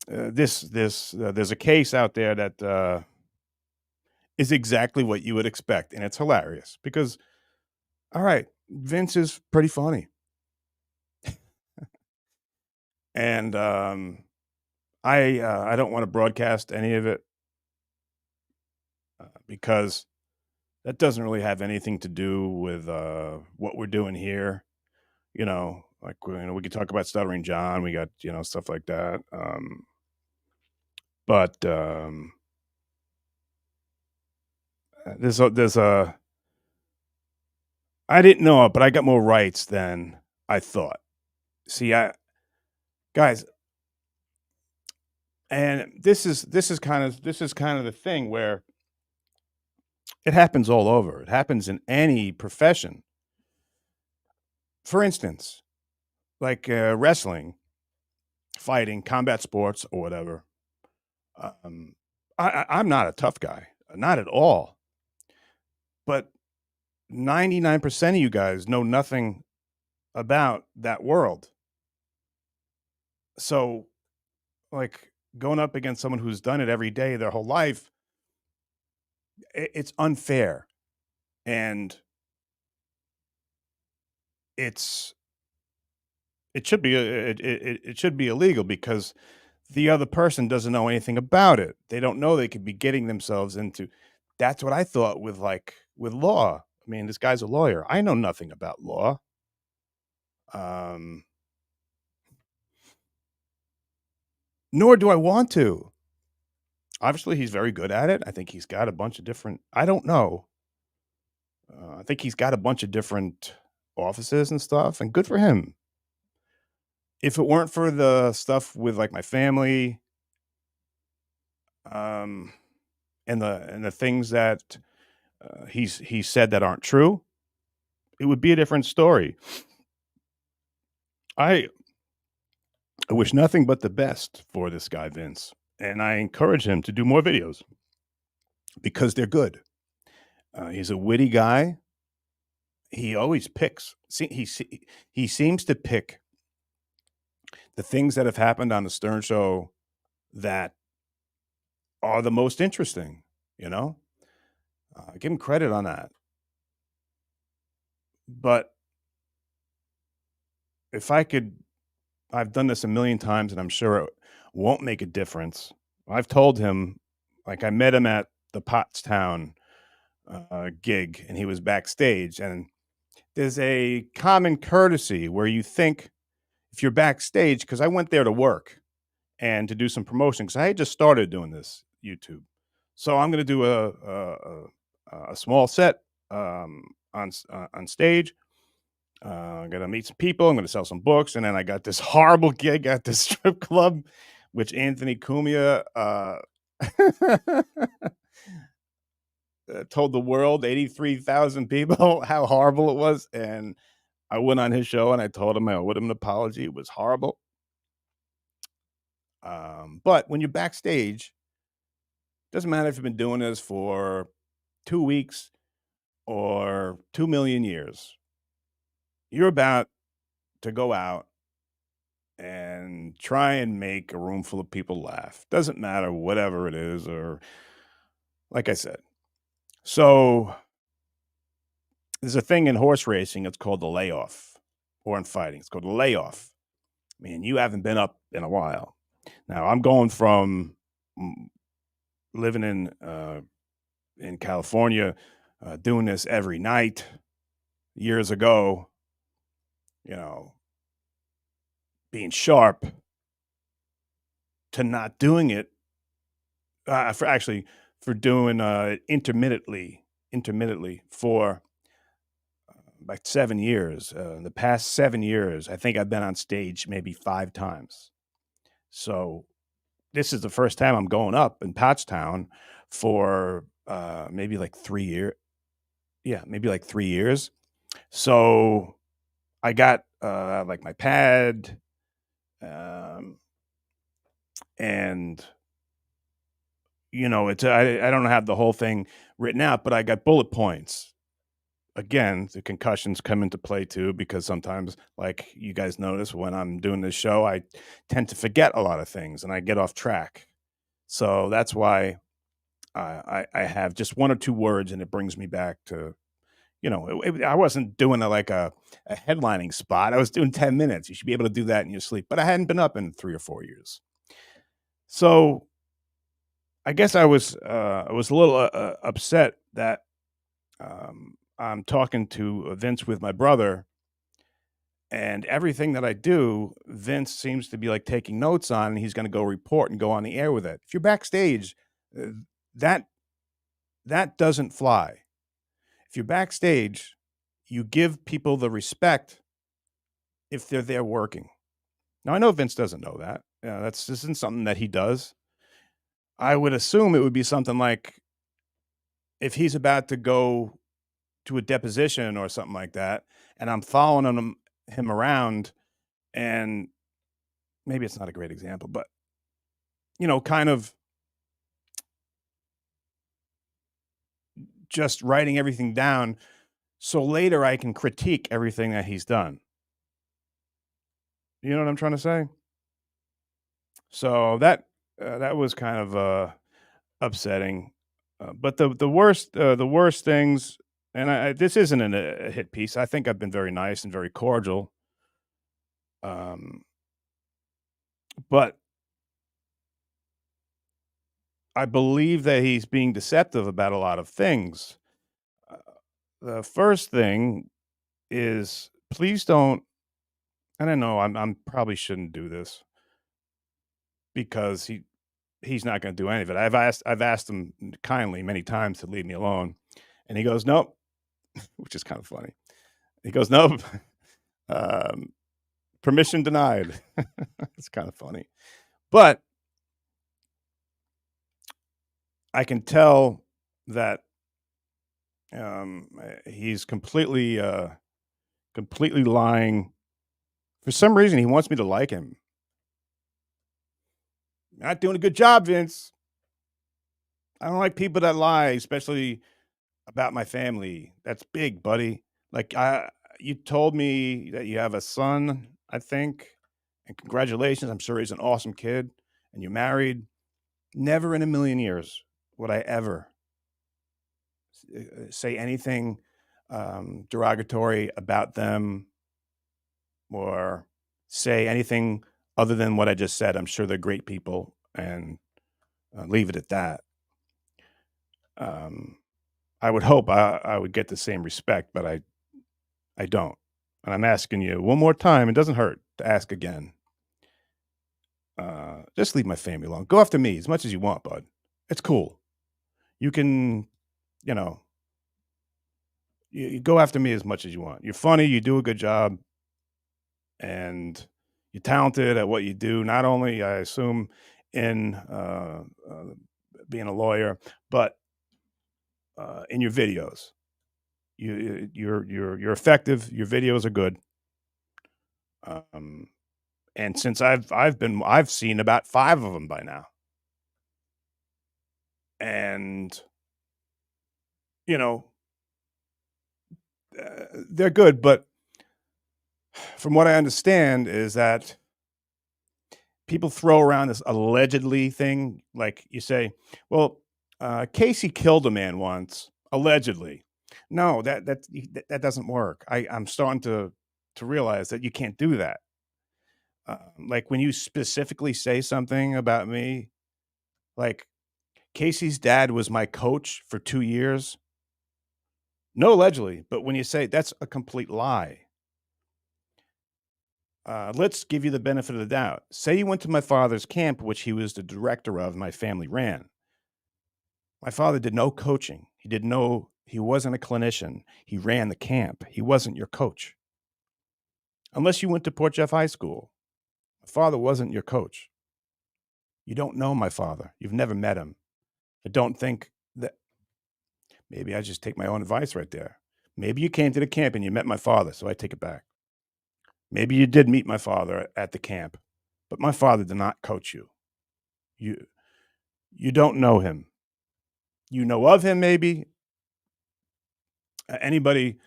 there's a case out there that is exactly what you would expect, and it's hilarious because, all right, Vince is pretty funny, and I don't want to broadcast any of it because that doesn't really have anything to do with what we're doing here. You know, like we could talk about Stuttering John. We got stuff like that. But there's a I didn't know it, but I got more rights than I thought. See, guys, and this is kind of the thing where it happens all over. It happens in any profession. For instance, like wrestling, fighting, combat sports, or whatever. I'm not a tough guy, not at all. But 99% of you guys know nothing about that world. So, like, going up against someone who's done it every day their whole life, it's unfair. And it should be it should be illegal because the other person doesn't know anything about it. They don't know they could be getting themselves into. That's what I thought with law. I mean, this guy's a lawyer. I know nothing about law. Nor do I want to. Obviously, he's very good at it. I think he's got a bunch of different. I don't know. I think he's got a bunch of different offices and stuff, and good for him. If it weren't for the stuff with like my family, and the things that he said that aren't true, it would be a different story. I wish nothing but the best for this guy, Vince, and I encourage him to do more videos because they're good. He's a witty guy. He always picks. He seems to pick the things that have happened on the Stern Show that are the most interesting. You know, give him credit on that. But if I could I've done this a million times, and I'm sure it won't make a difference. I've told him, like, I met him at the Pottstown gig, and he was backstage. And there's a common courtesy where you think if you're backstage, because I went there to work and to do some promotion, because I had just started doing this YouTube. So I'm going to do a small set on stage. I'm gonna meet some people. I'm gonna sell some books, and then I got this horrible gig at this strip club, which Anthony Cumia told the world, 83,000 people, how horrible it was. And I went on his show and I told him I owed him an apology. It was horrible. But when you're backstage, doesn't matter if you've been doing this for 2 weeks or 2 million years. You're about to go out and try and make a room full of people laugh. Doesn't matter whatever it is, or like I said. So there's a thing in horse racing, it's called the layoff, or in fighting, it's called the layoff. Man, you haven't been up in a while. Now I'm going from living in California, doing this every night years ago, being sharp, to not doing it for doing intermittently for like 7 years. The past 7 years, I think I've been on stage maybe 5 times. So this is the first time I'm going up in Pottstown for maybe like 3 years. Yeah, maybe like 3 years. So I got like my pad, and it's I don't have the whole thing written out, but I got bullet points. Again, the concussions come into play too, because sometimes, like you guys notice, when I'm doing this show, I tend to forget a lot of things and I get off track. So that's why I have just 1 or 2 words, and it brings me back to, I wasn't doing a headlining spot. I was doing 10 minutes. You should be able to do that in your sleep. But I hadn't been up in 3 or 4 years. So I guess I was a little upset that I'm talking to Vince with my brother, and everything that I do, Vince seems to be like taking notes on, and he's going to go report and go on the air with it. If you're backstage, that doesn't fly. If you're backstage, you give people the respect if they're there working. Now, I know Vince doesn't know that. This isn't something that he does. I would assume it would be something like if he's about to go to a deposition or something like that, and I'm following him around, and maybe it's not a great example, but kind of just writing everything down so later I can critique everything that he's done. You know what I'm trying to say? So that was kind of upsetting. But the worst things, and this isn't a hit piece. I think I've been very nice and very cordial. But I believe that he's being deceptive about a lot of things. The first thing is, please don't. And I know I'm probably shouldn't do this, because he's not going to do any of it. I've asked him kindly many times to leave me alone, and he goes, nope, which is kind of funny. He goes, nope, permission denied. It's kind of funny, but I can tell that he's completely lying. For some reason, he wants me to like him. Not doing a good job, Vince. I don't like people that lie, especially about my family. That's big, buddy. Like, you told me that you have a son, I think, and congratulations. I'm sure he's an awesome kid, and you're married. Never in a million years would I ever say anything derogatory about them, or say anything other than what I just said. I'm sure they're great people, and leave it at that. I would hope I would get the same respect, but I don't. And I'm asking you one more time. It doesn't hurt to ask again. Just leave my family alone. Go after me as much as you want, bud. It's cool. You can, you know, you go after me as much as you want. You're funny. You do a good job, and you're talented at what you do. Not only, I assume, in being a lawyer, but in your videos. You're effective. Your videos are good. And since I've seen about 5 of them by now, and you know they're good. But from what I understand is that people throw around this allegedly thing, like you say, well, Casey killed a man once, allegedly. No, that doesn't work. I'm starting to realize that you can't do that. Like when you specifically say something about me, like Casey's dad was my coach for 2 years. No, allegedly, but when you say that's a complete lie. Let's give you the benefit of the doubt. Say you went to my father's camp, which he was the director of, my family ran. My father did no coaching. He wasn't a clinician. He ran the camp. He wasn't your coach. Unless you went to Port Jeff High School. My father wasn't your coach. You don't know my father. You've never met him. I don't think that. Maybe I just take my own advice right there. Maybe you came to the camp and you met my father, so I take it back. Maybe you did meet my father at the camp, but my father did not coach you. You don't know him. You know of him, maybe. Anybody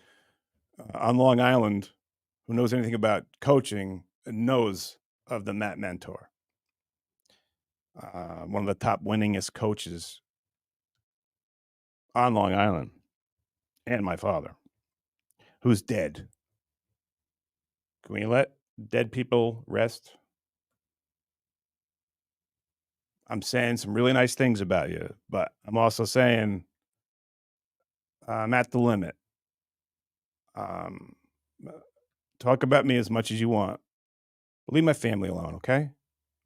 on Long Island who knows anything about coaching knows of the Matt Mentor, one of the top winningest coaches on Long Island, and my father, who's dead. Can we let dead people rest? I'm saying some really nice things about you, but I'm also saying I'm at the limit. Talk about me as much as you want, but leave my family alone, okay?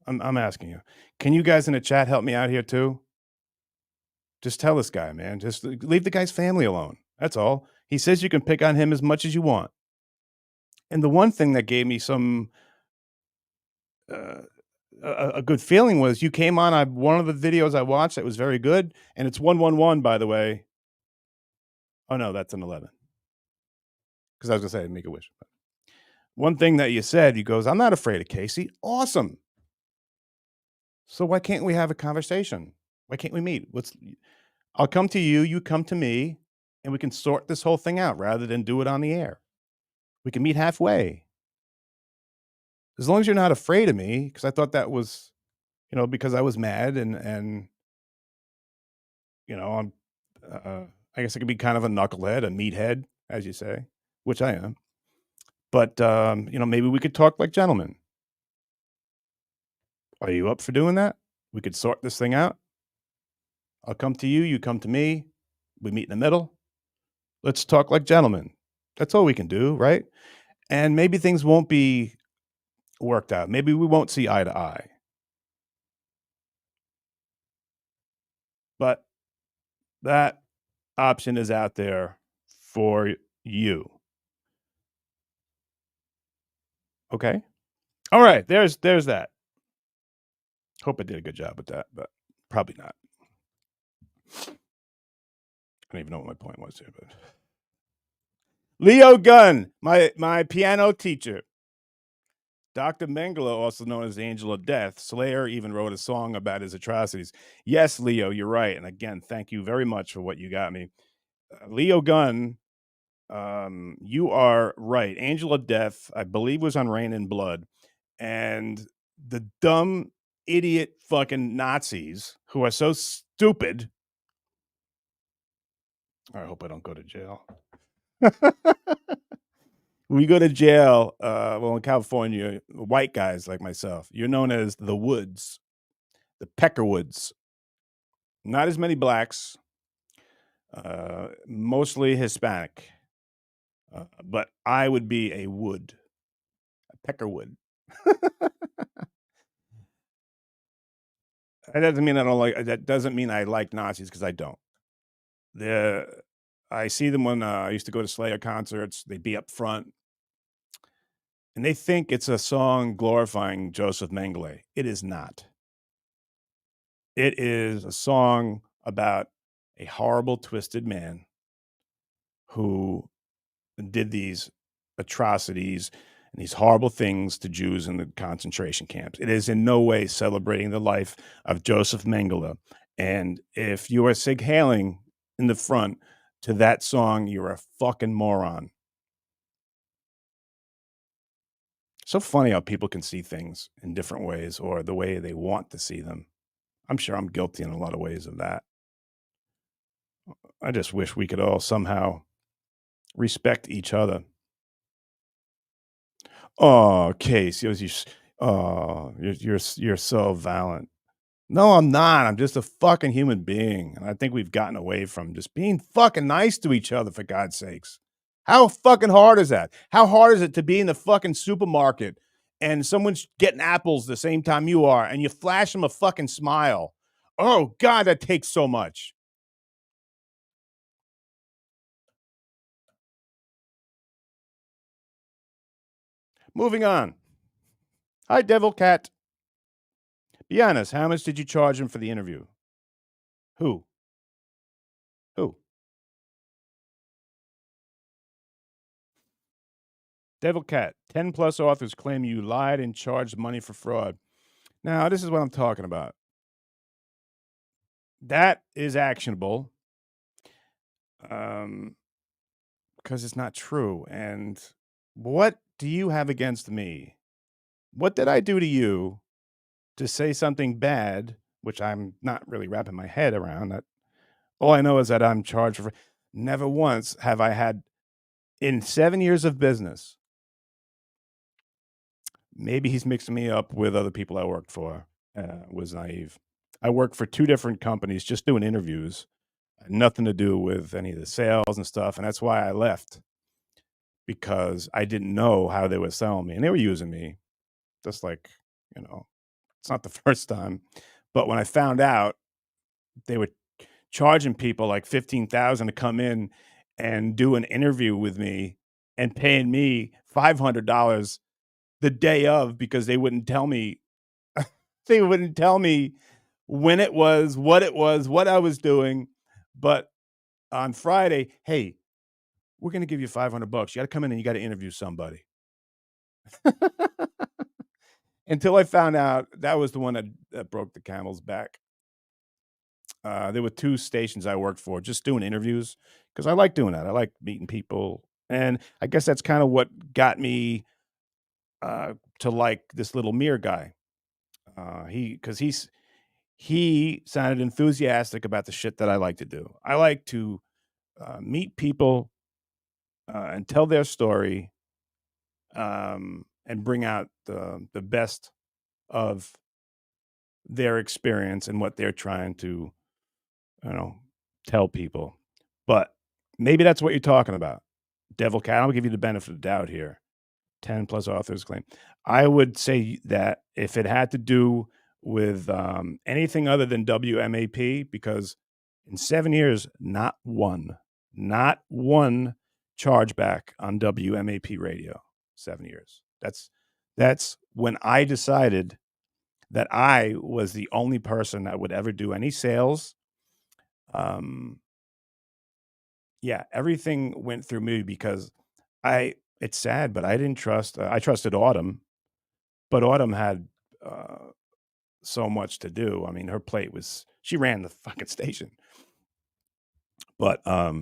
I'm asking you. Can you guys in the chat help me out here too? Just tell this guy, man. Just leave the guy's family alone. That's all. He says you can pick on him as much as you want. And the one thing that gave me some a good feeling was you came on one of the videos I watched that was very good, and it's 111, by the way. Oh no, that's an 11. Because I was gonna say make a wish. One thing that you said, you goes, I'm not afraid of Casey. Awesome. So why can't we have a conversation? Why can't we meet? I'll come to you, you come to me, and we can sort this whole thing out rather than do it on the air. We can meet halfway. As long as you're not afraid of me, because I thought that was, because I was mad and I'm, I guess I could be kind of a knucklehead, a meathead, as you say, which I am. But, maybe we could talk like gentlemen. Are you up for doing that? We could sort this thing out. I'll come to you, you come to me. We meet in the middle. Let's talk like gentlemen. That's all we can do, right? And maybe things won't be worked out. Maybe we won't see eye to eye. But that option is out there for you. Okay? All right, there's that. Hope I did a good job with that, but probably not. I don't even know what my point was here, but Leo Gunn, my piano teacher. Dr. Mengele, also known as the Angel of Death, Slayer even wrote a song about his atrocities. Yes, Leo, you're right. And again, thank you very much for what you got me. Leo Gunn, you are right. Angel of Death, I believe, was on Rain and Blood. And the dumb, idiot fucking Nazis who are so stupid. I hope I don't go to jail. When you go to jail, well, in California, white guys like myself, you're known as the Woods, the Peckerwoods. Not as many blacks, mostly Hispanic. But I would be a wood, a Peckerwood. That doesn't mean I don't like. That doesn't mean I like Nazis because I don't. I see them when I used to go to Slayer concerts. They'd be up front, and they think it's a song glorifying Joseph Mengele. It is not. It is a song about a horrible, twisted man who did these atrocities and these horrible things to Jews in the concentration camps. It is in no way celebrating the life of Joseph Mengele. And if you are sig hailing in the front to that song, you're a fucking moron. So funny how people can see things in different ways or the way they want to see them. I'm sure I'm guilty in a lot of ways of that. I just wish we could all somehow respect each other. Oh, Case, you're so violent. No, I'm not. I'm just a fucking human being, and I think we've gotten away from just being fucking nice to each other, for God's sakes. How fucking hard is that? How hard is it to be in the fucking supermarket and someone's getting apples the same time you are, and you flash them a fucking smile? Oh God, that takes so much. Moving on. Hi, Devil Cat. Be honest, how much did you charge him for the interview? Who? Devil Cat, 10 plus authors claim you lied and charged money for fraud. Now, this is what I'm talking about. That is actionable because it's not true. And what do you have against me? What did I do to you to say something bad, which I'm not really wrapping my head around? That all I know is that I'm charged for. Never once have I had, in 7 years of business, maybe he's mixing me up with other people I worked for. Was naive. I worked for 2 different companies just doing interviews. Nothing to do with any of the sales and stuff. And that's why I left, because I didn't know how they were selling me. And they were using me, just like, it's not the first time. But when I found out they were charging people like $15,000 to come in and do an interview with me and paying me $500 the day of, because they wouldn't tell me when it was, what I was doing. But on Friday, hey, we're going to give you $500. You got to come in and you got to interview somebody. Until I found out that was the one that broke the camel's back. There were 2 stations I worked for just doing interviews, because I like doing that. I like meeting people. And I guess that's kind of what got me to like this little Mir guy. He sounded enthusiastic about the shit that I like to do. I like to meet people and tell their story, and bring out the best of their experience and what they're trying to, tell people. But maybe that's what you're talking about. Devil Cat, I'll give you the benefit of the doubt here. 10 plus authors claim. I would say that if it had to do with anything other than WMAP, because in 7 years, not one chargeback on WMAP radio. 7 years. That's when I decided that I was the only person that would ever do any sales. Yeah, everything went through me, because it's sad, but I didn't trust, I trusted Autumn, but Autumn had so much to do. I mean, her plate she ran the fucking station. But I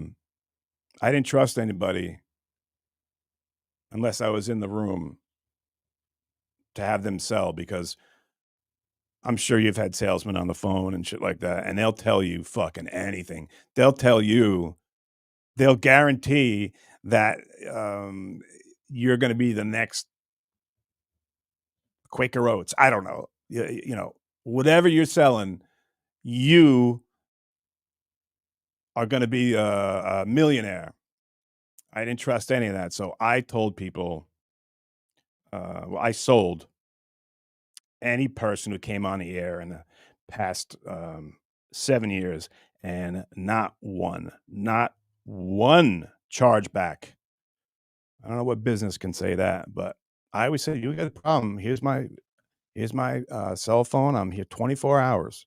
didn't trust anybody unless I was in the room to have them sell, because I'm sure you've had salesmen on the phone and shit like that, and they'll tell you fucking anything. They'll guarantee that you're going to be the next Quaker Oats. I don't know. Whatever you're selling, you are going to be a millionaire. I didn't trust any of that. So I told people, I sold any person who came on the air in the past 7 years, and not one chargeback. I don't know what business can say that, but I always say, you got a problem. Here's my cell phone. I'm here 24 hours.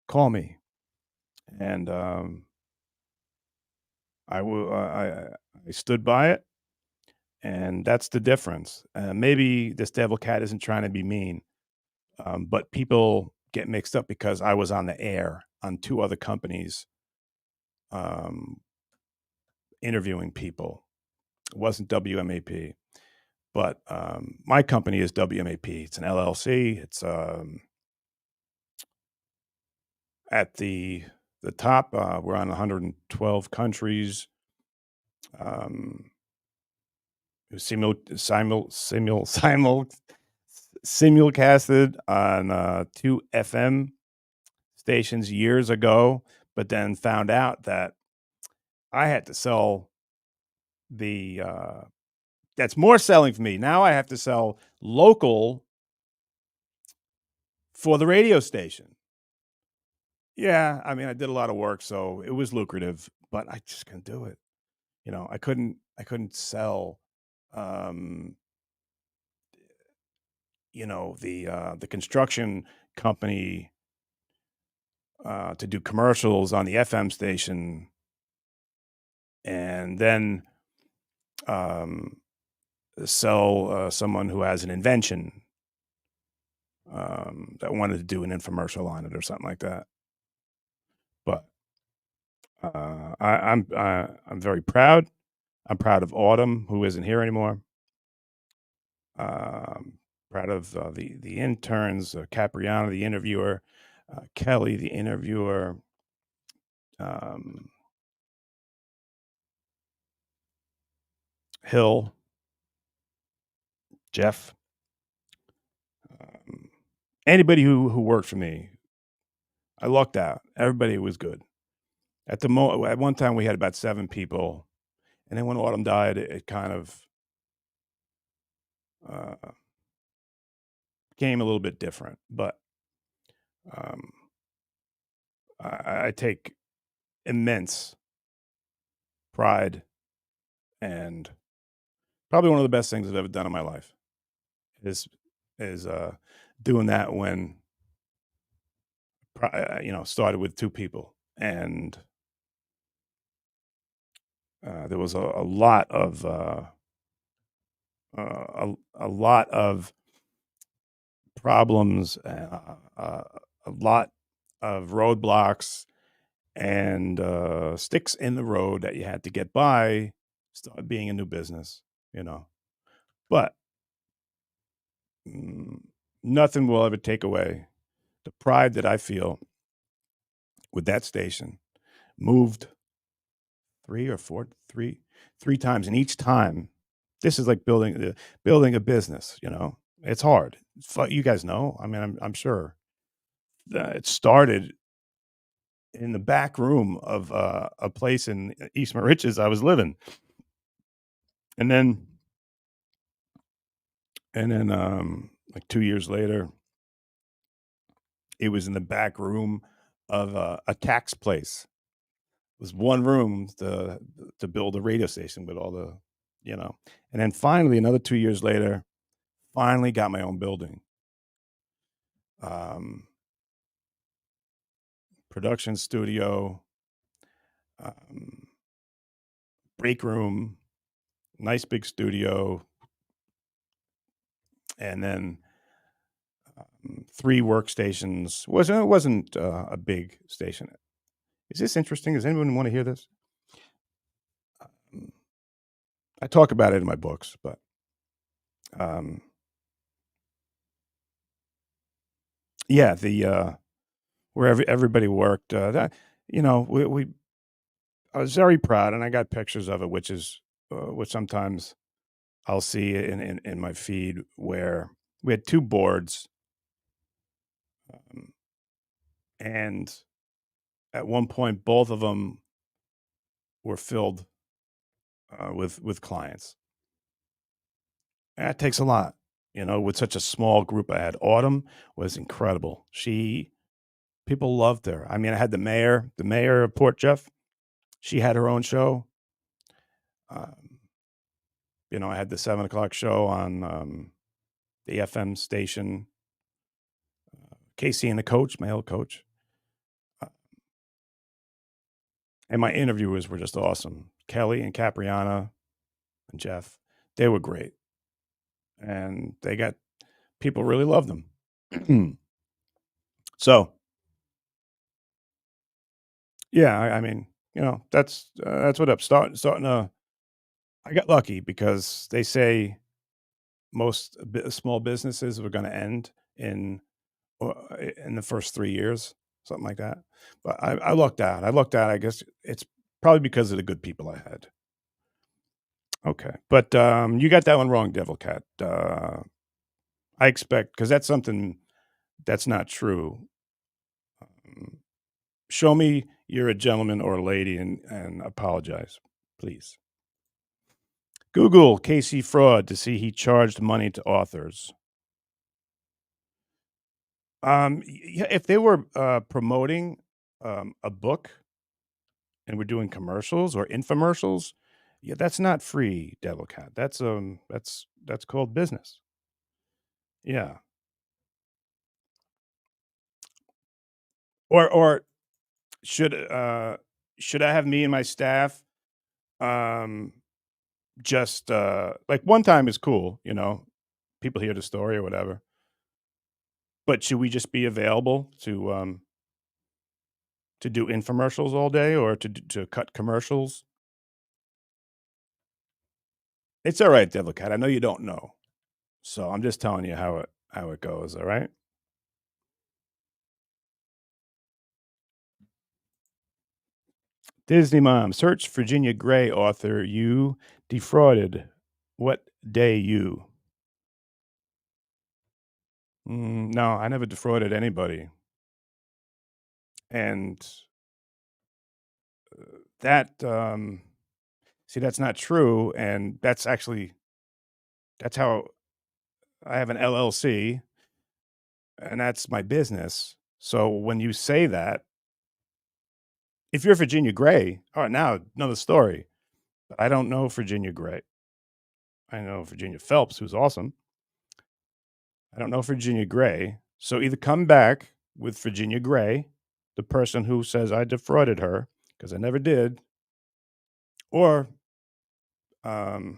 Call me. And I stood by it, and that's the difference. Maybe this devil cat isn't trying to be mean, but people get mixed up because I was on the air on 2 other companies, interviewing people. It wasn't WMAP, but my company is WMAP. It's an LLC. It's at the top. We're on 112 countries. Simulcasted on 2 FM stations years ago, but then found out that I had to sell that's more selling for me. Now I have to sell local for the radio station. Yeah, I mean, I did a lot of work, so it was lucrative, but I just couldn't do it. I couldn't sell, the construction company to do commercials on the FM station, and then sell someone who has an invention that wanted to do an infomercial on it or something like that. But I'm very proud. I'm proud of Autumn, who isn't here anymore. Proud of the interns, Capriano, the interviewer, Kelly, the interviewer, Hill, Jeff, anybody who worked for me. I lucked out. Everybody was good. At one time we had about 7 people, and then when Autumn died, it kind of became a little bit different. But I take immense pride, and probably one of the best things I've ever done in my life is doing that when started with 2 people, and there was a lot of problems, a lot of roadblocks, and sticks in the road that you had to get by, start being a new business, But nothing will ever take away the pride that I feel with that station. Moved 3 times, and each time, this is like building a business. It's hard. You guys know. I mean, I'm sure it started in the back room of a place in East Moriches I was living, and then like 2 years later, it was in the back room of a tax place. It was one room to build a radio station with all the, and then finally, another 2 years later, finally got my own building. Production studio, break room, nice big studio, and then 3 workstations. It wasn't a big station. Is this interesting? Does anyone want to hear this? I talk about it in my books, but yeah, where everybody worked. I was very proud, and I got pictures of it, which sometimes I'll see in my feed where we had 2 boards, and at one point, both of them were filled, with clients. That takes a lot, with such a small group I had. Autumn was incredible. People loved her. I mean, I had the mayor of Port Jeff. She had her own show. Um, I had the 7 o'clock show on the FM station. Casey and the coach, my old coach. And my interviewers were just awesome. Kelly and Capriana and Jeff, they were great. And people really loved them. So, yeah, I mean, that's what up. Starting to, I got lucky because they say most small businesses were going to end in the first 3 years, something like that. But I lucked out. I guess it's probably because of the good people I had. Okay, but you got that one wrong, Devil Cat. I expect because that's something that's not true. Show me you're a gentleman or a lady and apologize, please. Google Casey fraud to see he charged money to authors. Yeah, if they were promoting a book and we're doing commercials or infomercials, yeah, that's not free, Devil Cat. That's called business. Yeah. Or should I have me and my staff um just like one time is cool, people hear the story or whatever. But should we just be available to do infomercials all day or to cut commercials? It's all right, Devil Cat. I know you don't know. So I'm just telling you how it goes, all right? Disney Mom, search Virginia Gray author you defrauded. What day you? No, I never defrauded anybody. And that see, that's not true, and that's how I have an LLC, and that's my business. So when you say that, if you're Virginia Gray, all right, now another story. I don't know Virginia Gray. I know Virginia Phelps, who's awesome. I don't know Virginia Gray. So either come back with Virginia Gray, the person who says I defrauded her, because I never did, or I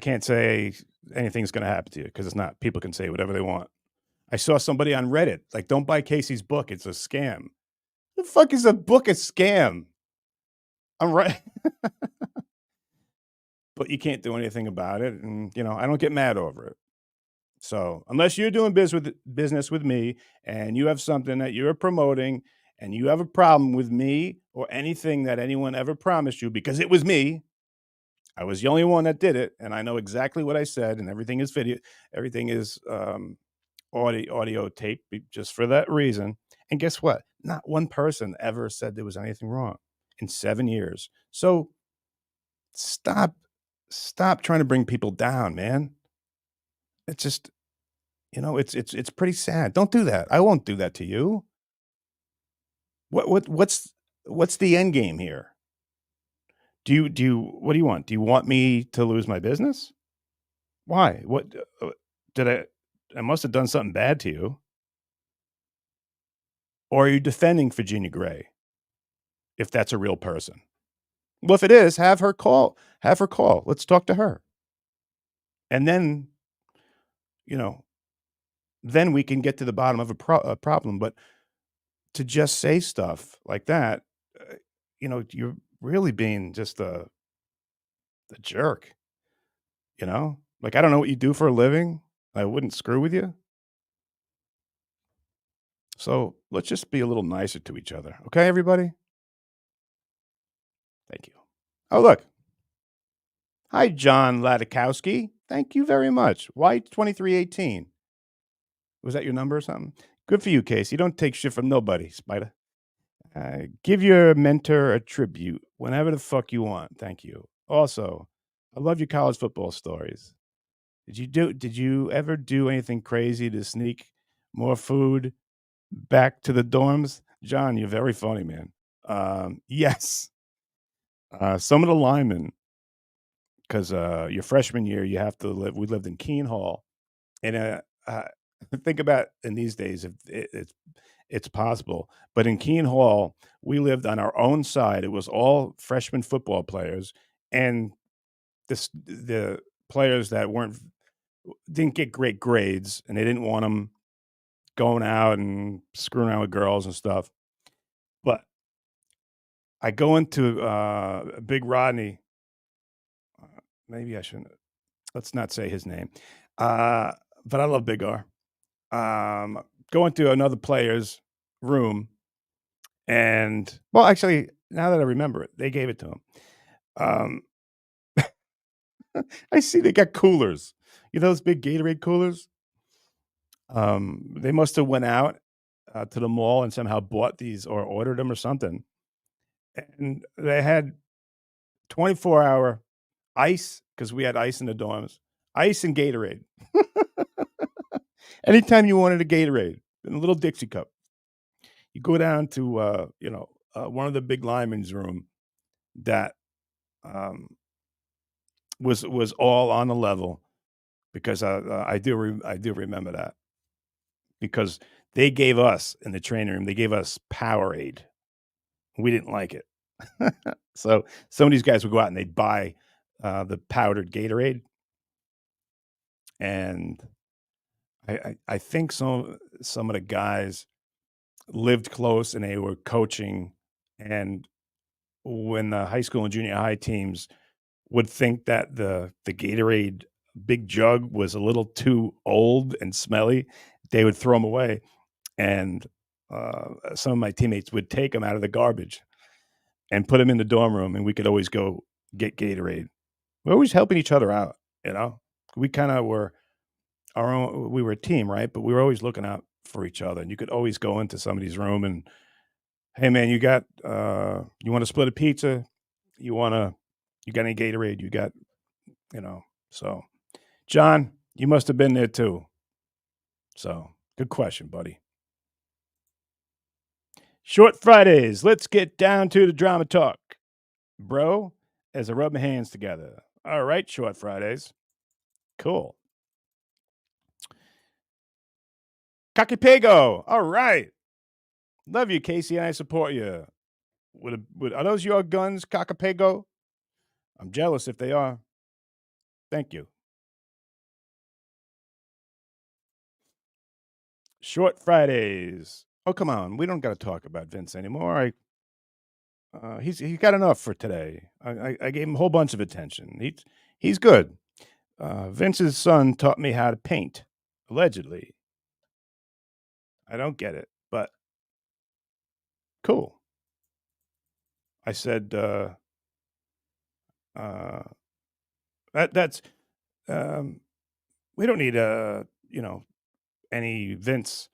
can't say anything's going to happen to you because it's not. People can say whatever they want. I saw somebody on Reddit like, "Don't buy Casey's book; it's a scam." The fuck is a book a scam? I'm right, but you can't do anything about it, and I don't get mad over it. So unless you're doing business with me and you have something that you're promoting and you have a problem with me or anything that anyone ever promised you, because it was me, I was the only one that did it, and I know exactly what I said, and everything is video, everything is audio tape just for that reason. And guess what? Not one person ever said there was anything wrong in 7 years. So stop trying to bring people down, man. It's just, it's pretty sad. Don't do that. I won't do that to you. What's the end game here? What do you want? Do you want me to lose my business? Why? What did I must have done something bad to you. Or are you defending Virginia Gray? If that's a real person. Well, if it is, have her call. Let's talk to her. And then, then we can get to the bottom of a problem. But to just say stuff like that, you're really being just a jerk. Like I don't know what you do for a living. I wouldn't screw with you. So let's just be a little nicer to each other. Okay, everybody? Thank you. Oh, look. Hi, John Ladikowski. Thank you very much. White 2318. Was that your number or something? Good for you, Casey. Don't take shit from nobody, Spider. Give your mentor a tribute whenever the fuck you want. Thank you. Also, I love your college football stories. Did you ever do anything crazy to sneak more food back to the dorms? John, you're very funny, man. Yes. Some of the linemen, because your freshman year, you have to live. We lived in Keene Hall, and think about in these days if it's possible. But in Keene Hall, we lived on our own side. It was all freshman football players, and the players that didn't get great grades, and they didn't want them going out and screwing around with girls and stuff. But I go into Big Rodney. Maybe I shouldn't. Let's not say his name. But I love Big R. Go into another player's room, and well, actually, now that I remember it, they gave it to him. I see they got coolers. You know those big Gatorade coolers? They must have went out to the mall and somehow bought these or ordered them or something. And they had 24-hour ice because we had ice in the dorms, ice and Gatorade. Anytime you wanted a Gatorade in a little Dixie cup, you go down to one of the big linemen's room that was all on the level because I do remember that because they gave us in the training room, they gave us Powerade. We didn't like it. So some of these guys would go out and they'd buy the powdered Gatorade. And I think some of the guys lived close and they were coaching. And when the high school and junior high teams would think that the Gatorade big jug was a little too old and smelly, they would throw them away. And some of my teammates would take them out of the garbage and put them in the dorm room, and we could always go get Gatorade. We're always helping each other out, you know? We kind of were we were a team, right? But we were always looking out for each other. And you could always go into somebody's room and, hey man, you want to split a pizza? You got any Gatorade? You got, so John, you must have been there too. So good question, buddy. Short Fridays. Let's get down to the drama talk, bro, as I rub my hands together. All right, Short Fridays. Cool. Kakipego. All right. Love you, Casey, and I support you. Are those your guns, Kakapego? I'm jealous if they are. Thank you. Short Fridays. Oh, come on. We don't got to talk about Vince anymore. He's got enough for today. I gave him a whole bunch of attention. He's good. Vince's son taught me how to paint, allegedly. I don't get it, but cool. I said, that's we don't need any Vince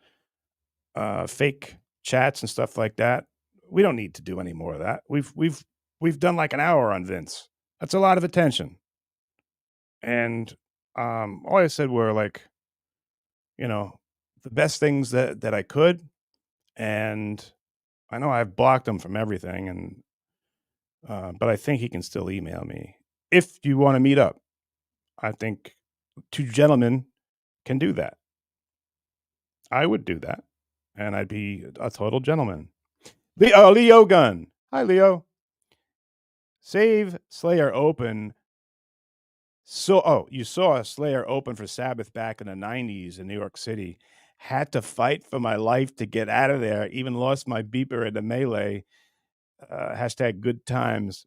fake chats and stuff like that. We don't need to do any more of that. We've done like an hour on Vince. That's a lot of attention. And all I said were like, the best things that I could. And I know I've blocked him from everything, and but I think he can still email me if you want to meet up. I think two gentlemen can do that. I would do that, and I'd be a total gentleman. Leo Gunn. Hi, Leo. Save Slayer open. You saw Slayer open for Sabbath back in the 90s in New York City. Had to fight for my life to get out of there. Even lost my beeper at the melee. Hashtag good times.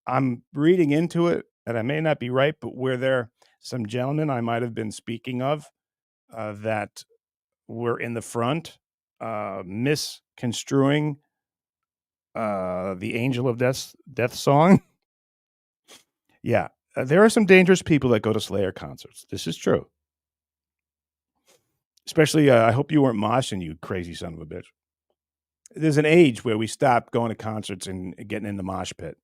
I'm reading into it, and I may not be right, but were there some gentlemen I might have been speaking of that were in the front misconstruing the Angel of Death song? Yeah, there are some dangerous people that go to Slayer concerts. This is true. Especially, I hope you weren't moshing, you crazy son of a bitch. There's an age where we stop going to concerts and getting in the mosh pit.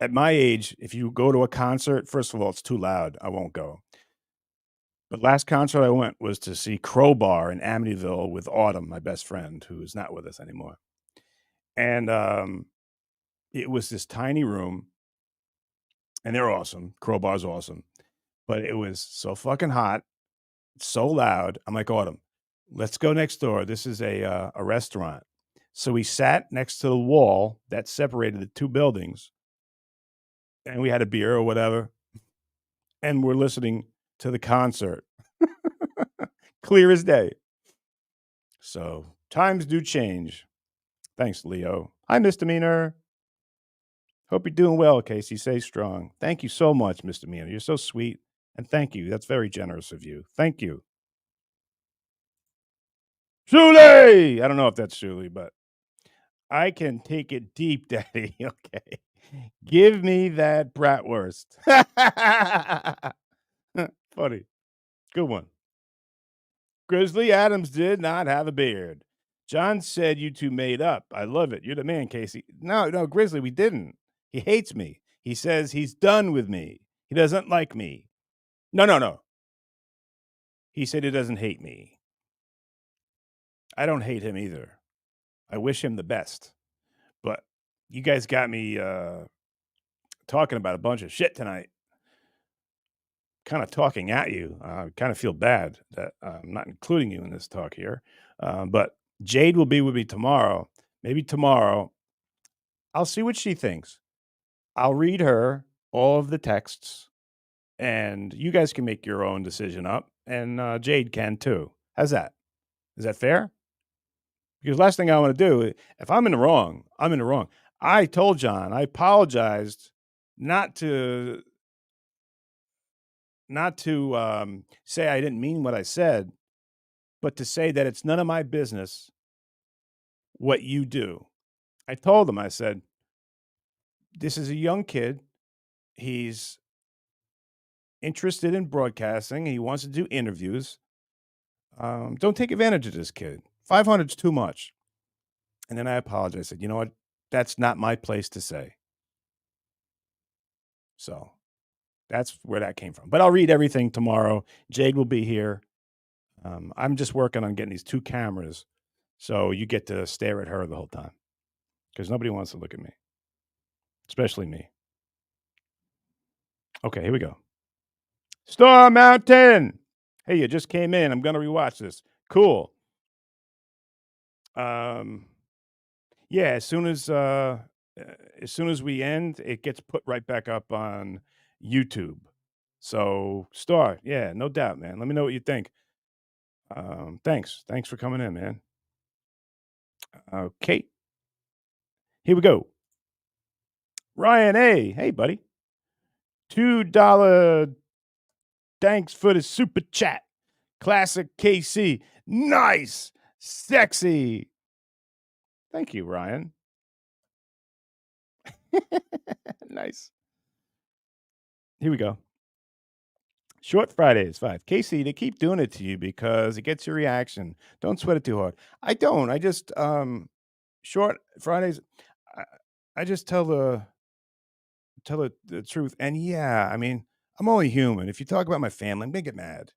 At my age, if you go to a concert, first of all, it's too loud. I won't go. The last concert I went was to see Crowbar in Amityville with Autumn, my best friend, who is not with us anymore. And it was this tiny room, and they're awesome. Crowbar's awesome. But it was so fucking hot, so loud. I'm like, Autumn, let's go next door. This is a restaurant. So we sat next to the wall that separated the two buildings, and we had a beer or whatever, and we're listening to the concert. Clear as day. So times do change. Thanks, Leo. Hi, Misdemeanor. Hope you're doing well, Casey. Stay strong. Thank you so much, Misdemeanor. You're so sweet. And thank you. That's very generous of you. Thank you. Shuli! I don't know if that's Shuli, but I can take it deep, Daddy. Okay. Give me that bratwurst. Funny. Good one. Grizzly Adams did not have a beard. John said you two made up. I love it. You're the man, Casey. No, Grizzly, we didn't. He hates me. He says he's done with me. He doesn't like me. No. He said he doesn't hate me. I don't hate him either. I wish him the best. But you guys got me talking about a bunch of shit tonight. Kind of talking at you. I kind of feel bad that I'm not including you in this talk here. But Jade will be with me tomorrow. Maybe tomorrow. I'll see what she thinks. I'll read her all of the texts, and you guys can make your own decision up, and Jade can too. How's that? Is that fair? Because last thing I want to do, if I'm in the wrong, I'm in the wrong. I told John, I apologized not to say I didn't mean what I said, but to say that it's none of my business what you do. I told him, I said, this is a young kid. He's interested in broadcasting. He wants to do interviews. Don't take advantage of this kid. 500 is too much. And then I apologized. I said, you know what? That's not my place to say. So that's where that came from. But I'll read everything tomorrow. Jade will be here. I'm just working on getting these two cameras so you get to stare at her the whole time because nobody wants to look at me, especially me. Okay, here we go. Star Mountain. Hey, you just came in. I'm going to rewatch this. Cool. Yeah, as soon as we end, it gets put right back up on YouTube. So, Star, yeah, no doubt, man. Let me know what you think. Thanks for coming in, man. Okay, here we go. Ryan A, hey buddy, $2. Thanks for the super chat. Classic KC, nice, sexy. Thank you, Ryan. Nice. Here we go. Short Fridays, 5. Casey, they keep doing it to you because it gets your reaction. Don't sweat it too hard. I don't. I just Short Fridays. I just tell the truth. And yeah, I mean, I'm only human. If you talk about my family, I'm gonna get mad.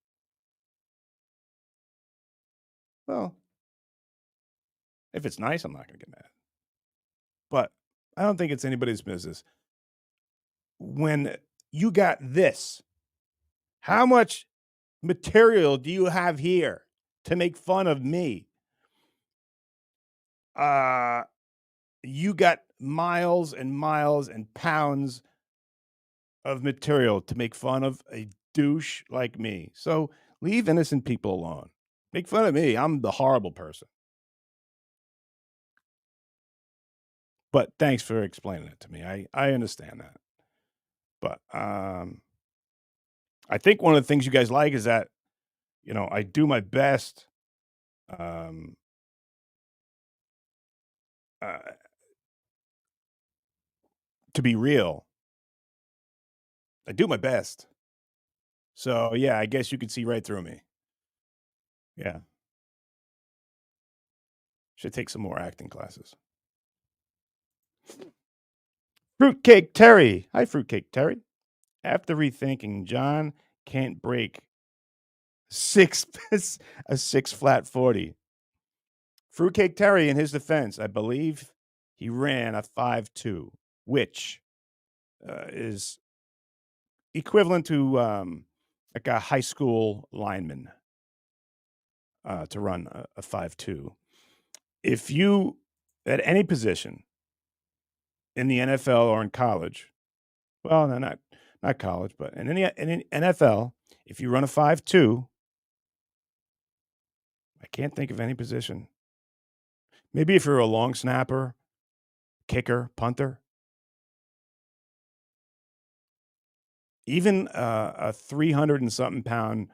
Well, if it's nice, I'm not gonna get mad. But I don't think it's anybody's business. When you got this, how much material do you have here to make fun of me? You got miles and miles and pounds of material to make fun of a douche like me. So leave innocent people alone. Make fun of me. I'm the horrible person. But thanks for explaining it to me. I understand that. But I think one of the things you guys like is that, I do my best to be real. I do my best. So yeah, I guess you could see right through me. Yeah. Should take some more acting classes. Fruitcake Terry. Hi, Fruitcake Terry. After rethinking, John can't break a 6 flat 40. Fruitcake Terry, in his defense, I believe he ran a 5.2, which is equivalent to like a high school lineman to run a 5.2. If you, at any position in the NFL or in college, well, no, not college, but in any NFL, if you run a 5.2, I can't think of any position. Maybe if you're a long snapper, kicker, punter, even a 300 and something pound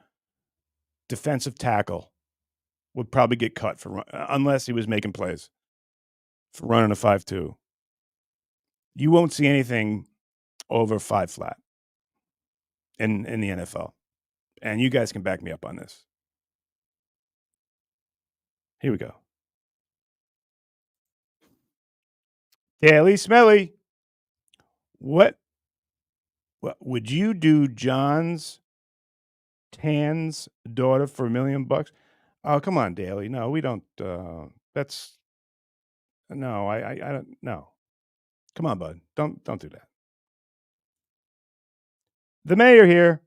defensive tackle would probably get cut for unless he was making plays for running a 5.2. You won't see anything over 5 flat in the NFL. And you guys can back me up on this. Here we go. Daily Smelly. What would you do John's Tan's daughter for $1 million? Oh, come on, Daly. No, we don't. That's no. I don't. No. Come on, bud. Don't do that. The mayor here.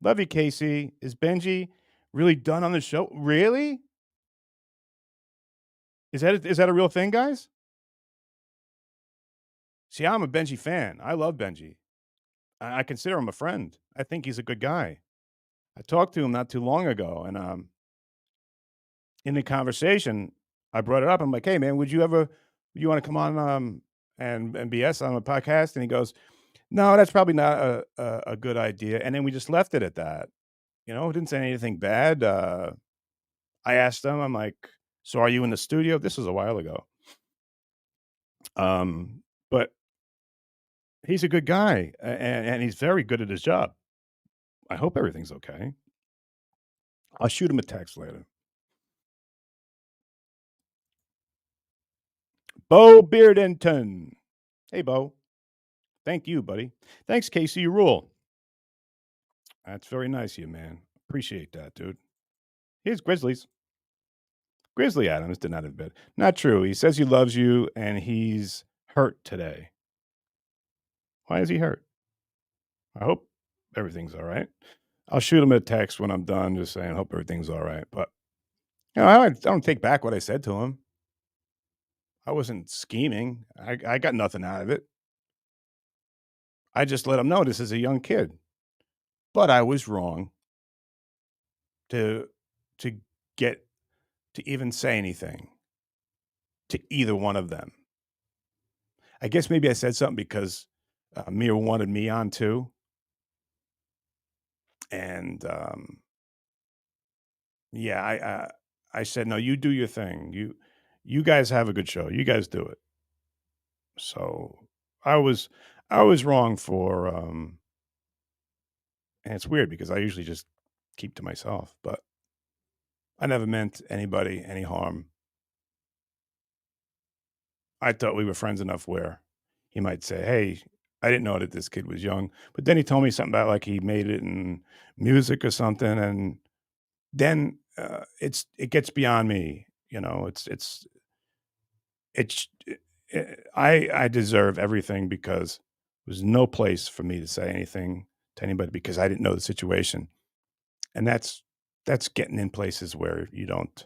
Love you, Casey. Is Benji really done on the show? Really? Is that a real thing, guys? See, I'm a Benji fan. I love Benji. I consider him a friend. I think he's a good guy. I talked to him not too long ago, and in the conversation, I brought it up. I'm like, "Hey, man, would you want to come on and BS on a podcast?" And he goes, "No, that's probably not a good idea." And then we just left it at that. Didn't say anything bad. I asked him, I'm like, "So are you in the studio?" This was a while ago. But he's a good guy, and he's very good at his job. I hope everything's okay. I'll shoot him a text later. Bo Beardenton. Hey, Bo. Thank you, buddy. Thanks, Casey. You rule. That's very nice of you, man. Appreciate that, dude. Here's Grizzlies. Grizzly Adams did not have bed. Not true. He says he loves you, and he's hurt today. Why is he hurt? I hope everything's all right. I'll shoot him a text when I'm done, just saying, hope everything's all right. But, I don't take back what I said to him. I wasn't scheming. I got nothing out of it. I just let him know this is a young kid. But I was wrong to get to even say anything to either one of them. I guess maybe I said something because Mia wanted me on too. And yeah, I said, no, you do your thing. You guys have a good show. You guys do it. So I was wrong for and it's weird because I usually just keep to myself, but I never meant anybody any harm. I thought we were friends enough where he might say, "Hey, I didn't know that this kid was young." But then he told me something about like he made it in music or something, and then it gets beyond me. I deserve everything because there's no place for me to say anything to anybody because I didn't know the situation, and that's getting in places where you don't.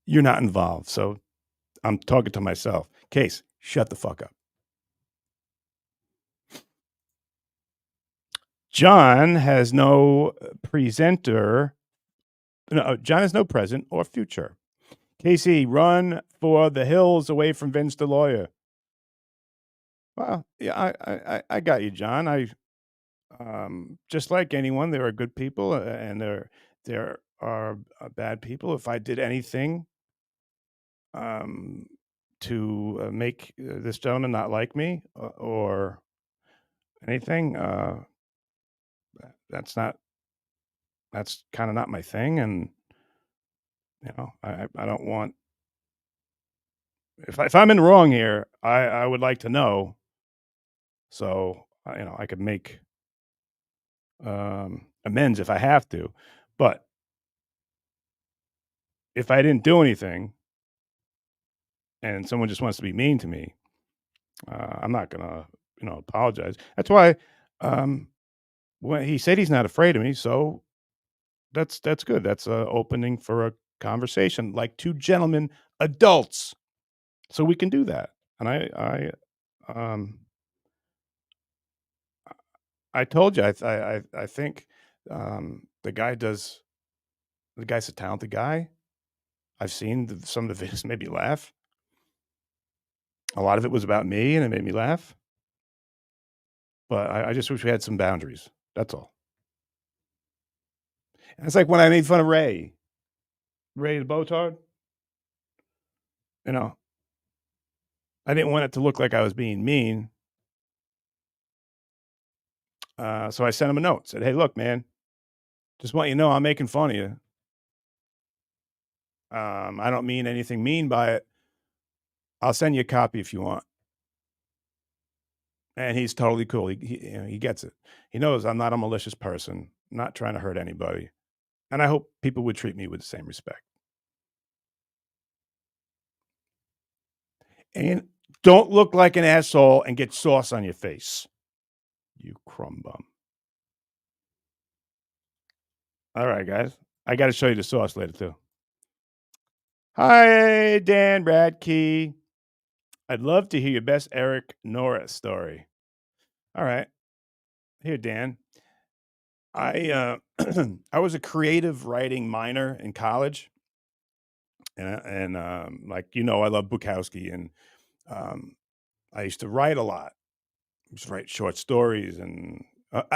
You're not involved, so I'm talking to myself. Case, shut the fuck up. John has no presenter. No, John has no present or future. Casey, run for the hills away from Vince the lawyer. Well, yeah, I got you, John. I just like anyone, there are good people and there are bad people. If I did anything to make this gentleman not like me or anything. That's kind of not my thing, and I don't want. If I'm in the wrong here, I would like to know, so I could make amends if I have to. But if I didn't do anything, and someone just wants to be mean to me, I'm not gonna apologize. That's why when he said he's not afraid of me, so that's good. That's a opening for a conversation, like two gentlemen, adults, so we can do that. And um, I told you, I think the guy's a talented guy. I've seen some of the videos made me laugh. A lot of it was about me, and it made me laugh. But I just wish we had some boundaries. That's all. And it's like when I made fun of Ray the Botard. I didn't want it to look like I was being mean. So I sent him a note. Said, "Hey, look, man, just want you to know I'm making fun of you. I don't mean anything mean by it. I'll send you a copy if you want." And he's totally cool. He gets it. He knows I'm not a malicious person, not trying to hurt anybody. And I hope people would treat me with the same respect. And don't look like an asshole and get sauce on your face, you crumb bum. All right, guys. I got to show you the sauce later, too. Hi, Dan Radke. I'd love to hear your best Eric Nora story. All right. Here, Dan. I was a creative writing minor in college. And like, I love Bukowski. And I used to write a lot. I used to write short stories. And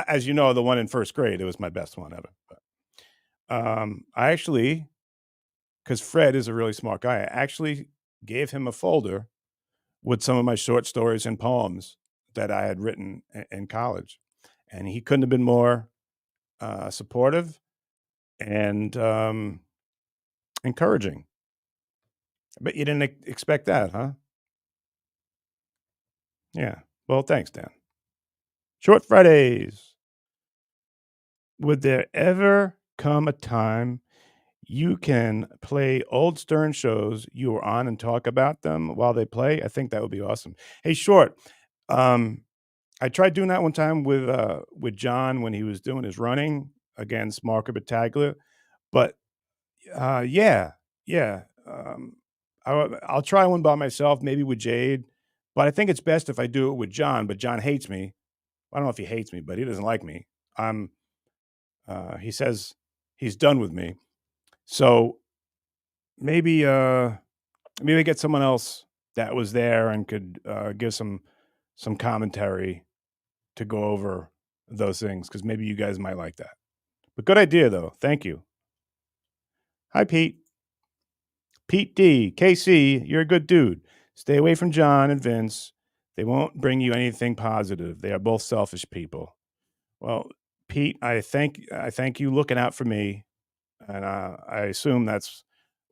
as you know, the one in first grade, it was my best one ever. But, I actually, because Fred is a really smart guy, I actually gave him a folder with some of my short stories and poems that I had written in college. And he couldn't have been more supportive and encouraging. But you didn't expect that, huh? Yeah. Well, thanks, Dan. Short Fridays. Would there ever come a time you can play old Stern shows you were on and talk about them while they play? I think that would be awesome. Hey, Short. I tried doing that one time with John when he was doing his running against Marco Battaglia, but yeah. I'll try one by myself, maybe with Jade, but I think it's best if I do it with John. But John hates me. I don't know if he hates me, but he doesn't like me. He says he's done with me. So maybe get someone else that was there and could give some commentary to go over those things, because maybe you guys might like that. But good idea, though. Thank you. Hi, Pete. Pete D. KC, you're a good dude. Stay away from John and Vince. They won't bring you anything positive. They are both selfish people. Well, Pete, I thank you looking out for me, and I assume that's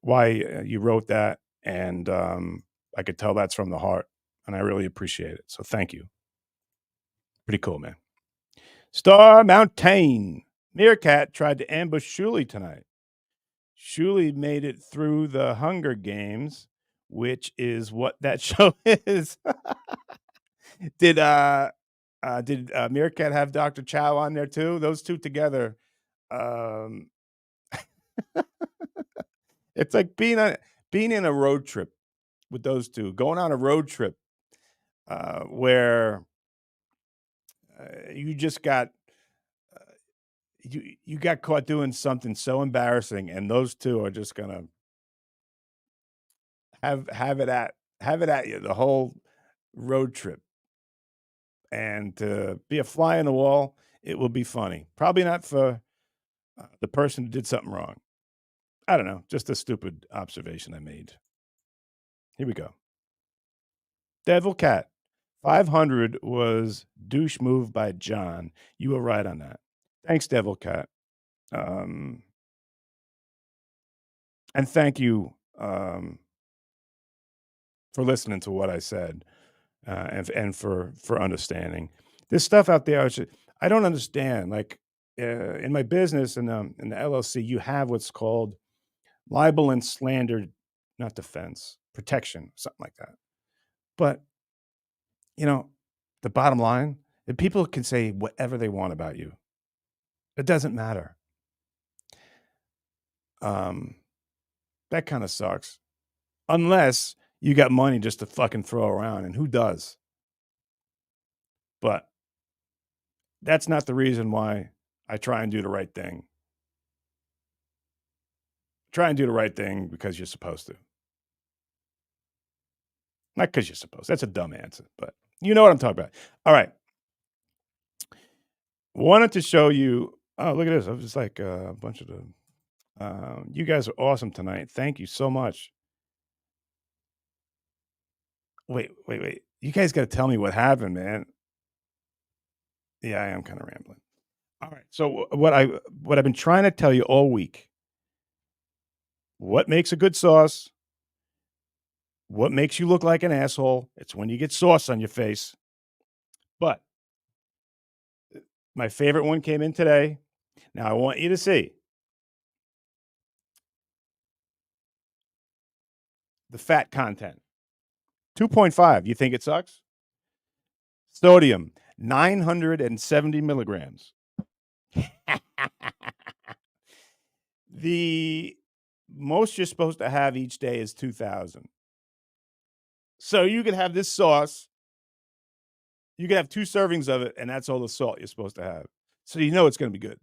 why you wrote that, and I could tell that's from the heart, and I really appreciate it. So thank you. Pretty cool, man. Star Mountain. Meerkat tried to ambush Shuli tonight. Shuli made it through the Hunger Games, which is what that show is. Did Meerkat have Dr. Chow on there too? Those two together. It's like being in a road trip with those two, going on a road trip where you just got you got caught doing something so embarrassing, and those two are just gonna have it at you the whole road trip. And to be a fly on the wall, it will be funny. Probably not for the person who did something wrong. I don't know, just a stupid observation I made. Here we go. Devil Cat. 500 was douche move by John. You were right on that. Thanks, Devil Cat. And thank you for listening to what I said and for understanding. This stuff out there, I don't understand. Like in my business in the LLC, you have what's called libel and slander, not defense, protection, something like that. But the bottom line, that people can say whatever they want about you. It doesn't matter. That kind of sucks. Unless you got money just to fucking throw around, and who does? But that's not the reason why I try and do the right thing. Try and do the right thing because you're supposed to. Not because you're supposed to. That's a dumb answer, but you know what I'm talking about. All right. Wanted to show you. Oh, look at this. I was just like a bunch of the. You guys are awesome tonight. Thank you so much. Wait. You guys got to tell me what happened, man. Yeah, I am kind of rambling. All right. So what I've been trying to tell you all week. What makes a good sauce? What makes you look like an asshole? It's when you get sauce on your face. But my favorite one came in today. Now I want you to see the fat content. 2.5. You think it sucks? Sodium, 970 milligrams. The most you're supposed to have each day is 2,000. So you could have this sauce. You could have 2 servings of it, and that's all the salt you're supposed to have. So you know it's going to be good.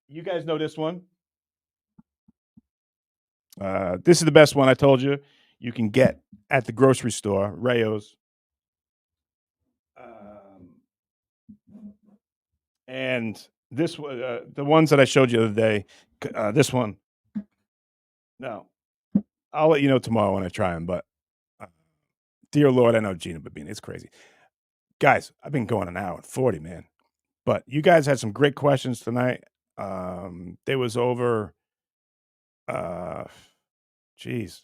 You guys know this one. This is the best one I told you. You can get at the grocery store, Rayo's. And this was the ones that I showed you the other day. This one. No. I'll let you know tomorrow when I try them, but dear Lord, I know Gina Babina. It's crazy. Guys, I've been going an hour and 40, man. But you guys had some great questions tonight. There was over, geez.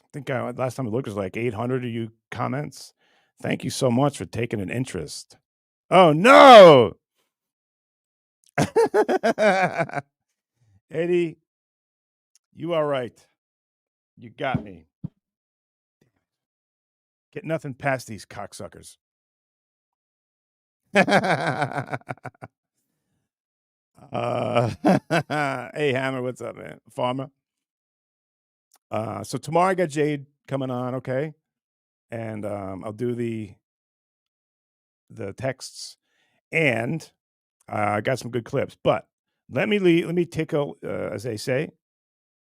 I think last time I looked, it was like 800 of you comments. Thank you so much for taking an interest. Oh, no! Eddie, you are right. You got me. Get nothing past these cocksuckers. Hey, Hammer, what's up, man? Farmer. So tomorrow I got Jade coming on, okay? And I'll do the texts, and I got some good clips. But let me tickle, as they say.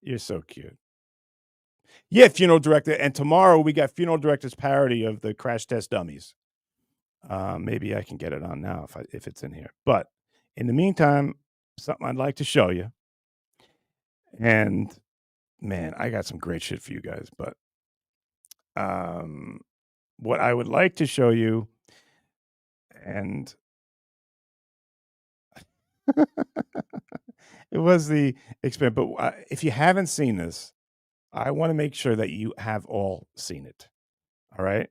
You're so cute. Yeah, funeral director. And tomorrow we got funeral director's parody of the Crash Test Dummies. Maybe I can get it on now if it's in here. But in the meantime, something I'd like to show you. And man, I got some great shit for you guys. But what I would like to show you, and it was the experiment. But if you haven't seen this, I want to make sure that you have all seen it. All right?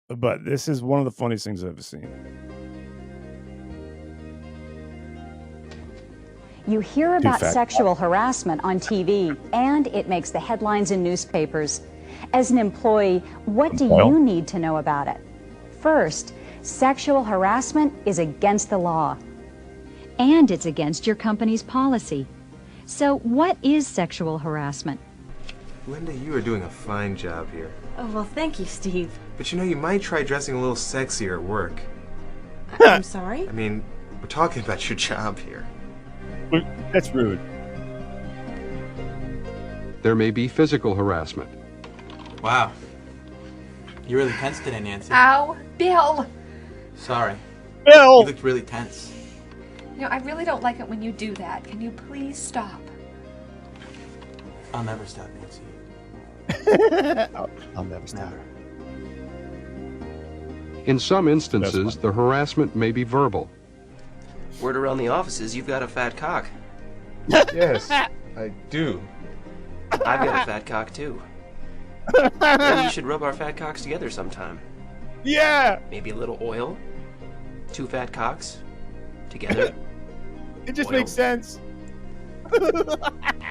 But this is one of the funniest things I've ever seen. You hear about sexual harassment on TV, and it makes the headlines in newspapers. As an employee, what do you need to know about it? First, sexual harassment is against the law. And it's against your company's policy. So what is sexual harassment? Linda, you are doing a fine job here. Oh, well, thank you, Steve. But you know, you might try dressing a little sexier at work. I'm sorry? I mean, we're talking about your job here. That's rude. There may be physical harassment. Wow. You're really tense today, Nancy. Ow, Bill! Sorry. Bill! You looked really tense. No, I really don't like it when you do that. Can you please stop? I'll never stop, Nancy. I'll never stop. In some instances, the harassment may be verbal. Word around the office is you've got a fat cock. Yes, I do. I've got a fat cock too. Maybe we should rub our fat cocks together sometime. Yeah! Maybe a little oil. 2 fat cocks together. It just makes sense.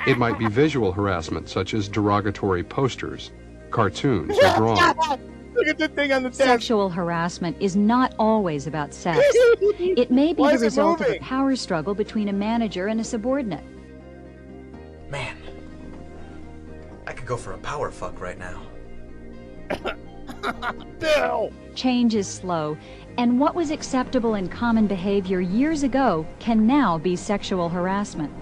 It might be visual harassment, such as derogatory posters, cartoons, or drawings. Look at the thing on the desk. Sexual harassment is not always about sex. It may be the result of a power struggle between a manager and a subordinate. Man, I could go for a power fuck right now. No. Change is slow, and what was acceptable in common behavior years ago can now be sexual harassment.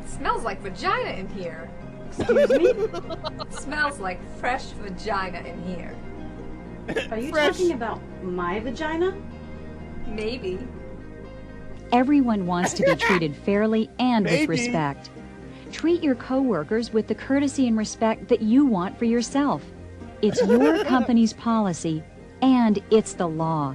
Smells like vagina in here. Excuse me? Smells like fresh vagina in here. Are you talking about my vagina? Maybe. Everyone wants to be treated fairly and with respect. Treat your coworkers with the courtesy and respect that you want for yourself. It's your company's policy, and it's the law.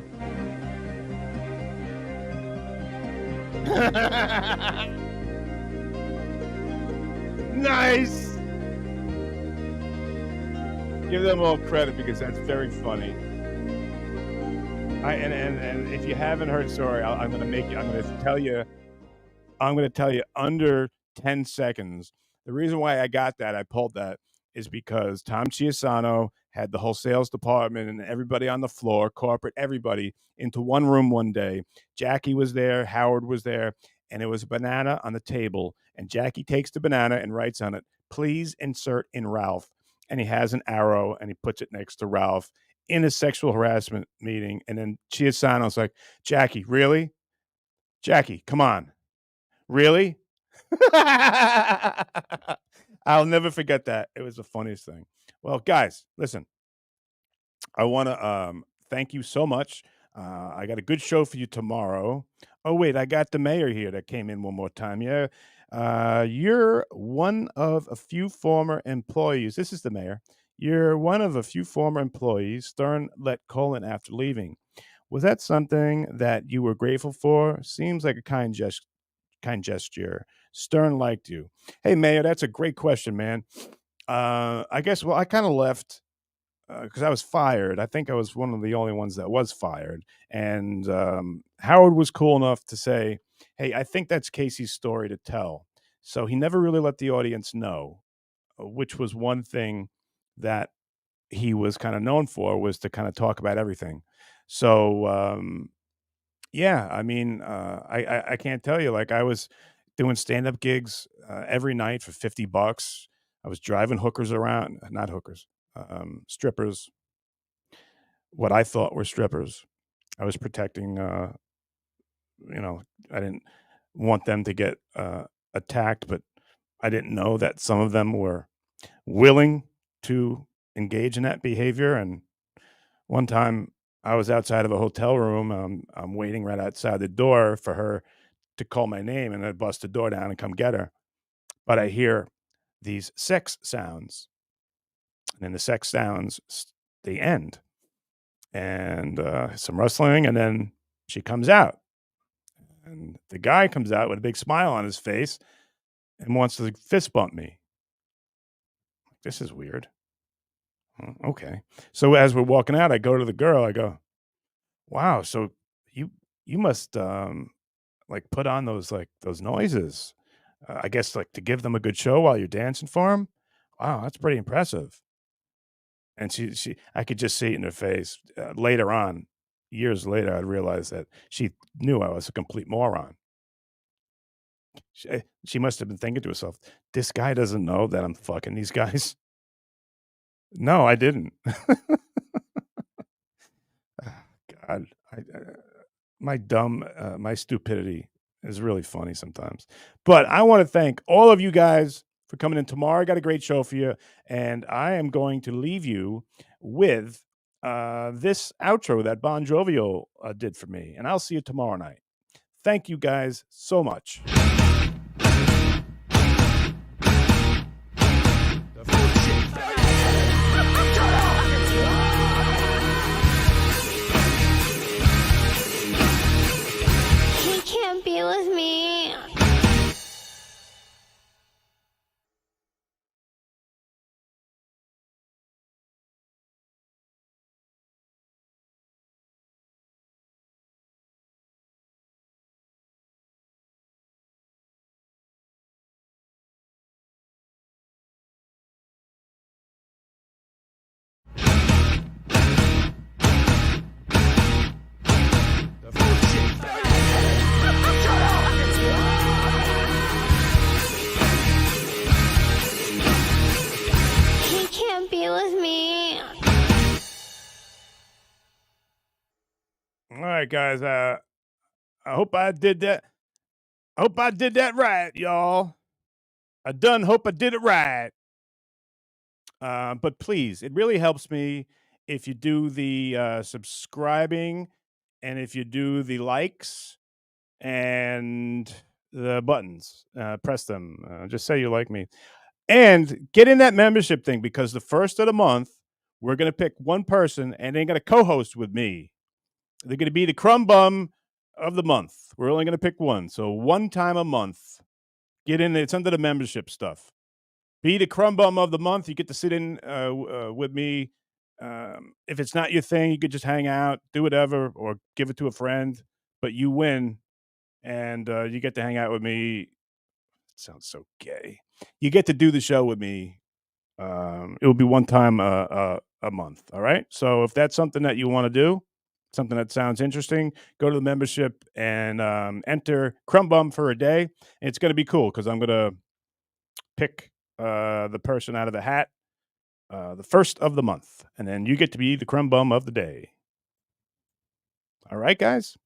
Nice. Give them all credit because that's very funny. And if you haven't heard, sorry, I'm going to tell you under 10 seconds. The reason why I got that, I pulled that, is because Tom Chiasano had the whole sales department and everybody on the floor, corporate, everybody, into one room one day. Jackie was there, Howard was there, and there was a banana on the table. And Jackie takes the banana and writes on it, "Please insert in Ralph." And he has an arrow and he puts it next to Ralph in a sexual harassment meeting. And then Chiasano's like, "Jackie, really? Jackie, come on. Really?" I'll never forget that. It was the funniest thing. Well, guys, listen, I want to thank you so much. I got a good show for you tomorrow. Oh, wait, I got the mayor here that came in one more time. Yeah. You're one of a few former employees. This is the mayor. You're one of a few former employees Stern let Colin after leaving. Was that something that you were grateful for? Seems like a kind gesture. Stern liked you. Hey, Mayor, that's a great question, man. I guess, well, I kind of left because I was fired. I think I was one of the only ones that was fired. And Howard was cool enough to say, "Hey, I think that's Casey's story to tell." So he never really let the audience know, which was one thing that he was kind of known for, was to kind of talk about everything. So, yeah, I mean, I can't tell you, like, I was doing stand-up gigs every night for $50. I was driving hookers around, not hookers, strippers, what I thought were strippers. I was protecting, I didn't want them to get attacked, but I didn't know that some of them were willing to engage in that behavior. And one time I was outside of a hotel room. I'm waiting right outside the door for her to call my name, and I bust the door down and come get her. But I hear these sex sounds, and then the sex sounds, they end, and some rustling, and then she comes out, and the guy comes out with a big smile on his face and wants to fist bump me. This is weird. Okay. So as we're walking out, I go to the girl. I go, "Wow, so you must like put on those noises, I guess, like to give them a good show while you're dancing for them. Wow, that's pretty impressive." And she I could just see it in her face. Later on, years later, I realized that she knew I was a complete moron. She must have been thinking to herself, "This guy doesn't know that I'm fucking these guys." No, I didn't. God, my stupidity is really funny sometimes. But I want to thank all of you guys for coming in tomorrow. I got a great show for you, and I am going to leave you with this outro that Bon Jovial did for me, and I'll see you tomorrow night. Thank you guys so much. The be with me. All right, guys. I hope I did that. I hope I did that right, y'all. I done hope I did it right. But please, it really helps me if you do the subscribing and if you do the likes and the buttons. Press them. Just say you like me. And get in that membership thing because the first of the month, we're going to pick one person and they're going to co-host with me. They're going to be the crumb bum of the month. We're only going to pick one. So one time a month. Get in there. It's under the membership stuff. Be the crumb bum of the month. You get to sit in with me. If it's not your thing, you could just hang out, do whatever, or give it to a friend. But you win, and you get to hang out with me. It sounds so gay. You get to do the show with me. It will be one time a month. All right. So if that's something that you want to do, something that sounds interesting, go to the membership and enter crumb bum for a day. And it's going to be cool because I'm going to pick the person out of the hat the first of the month, and then you get to be the crumb bum of the day. All right, guys.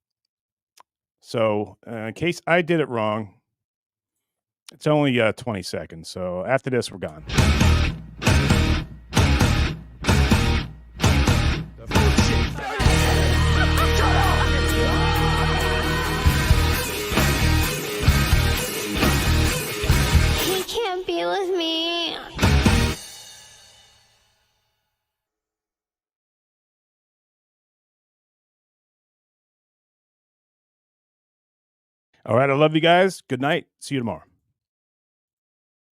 So in case I did it wrong, it's only 20 seconds. So after this, we're gone. He can't be with me. All right. I love you guys. Good night. See you tomorrow.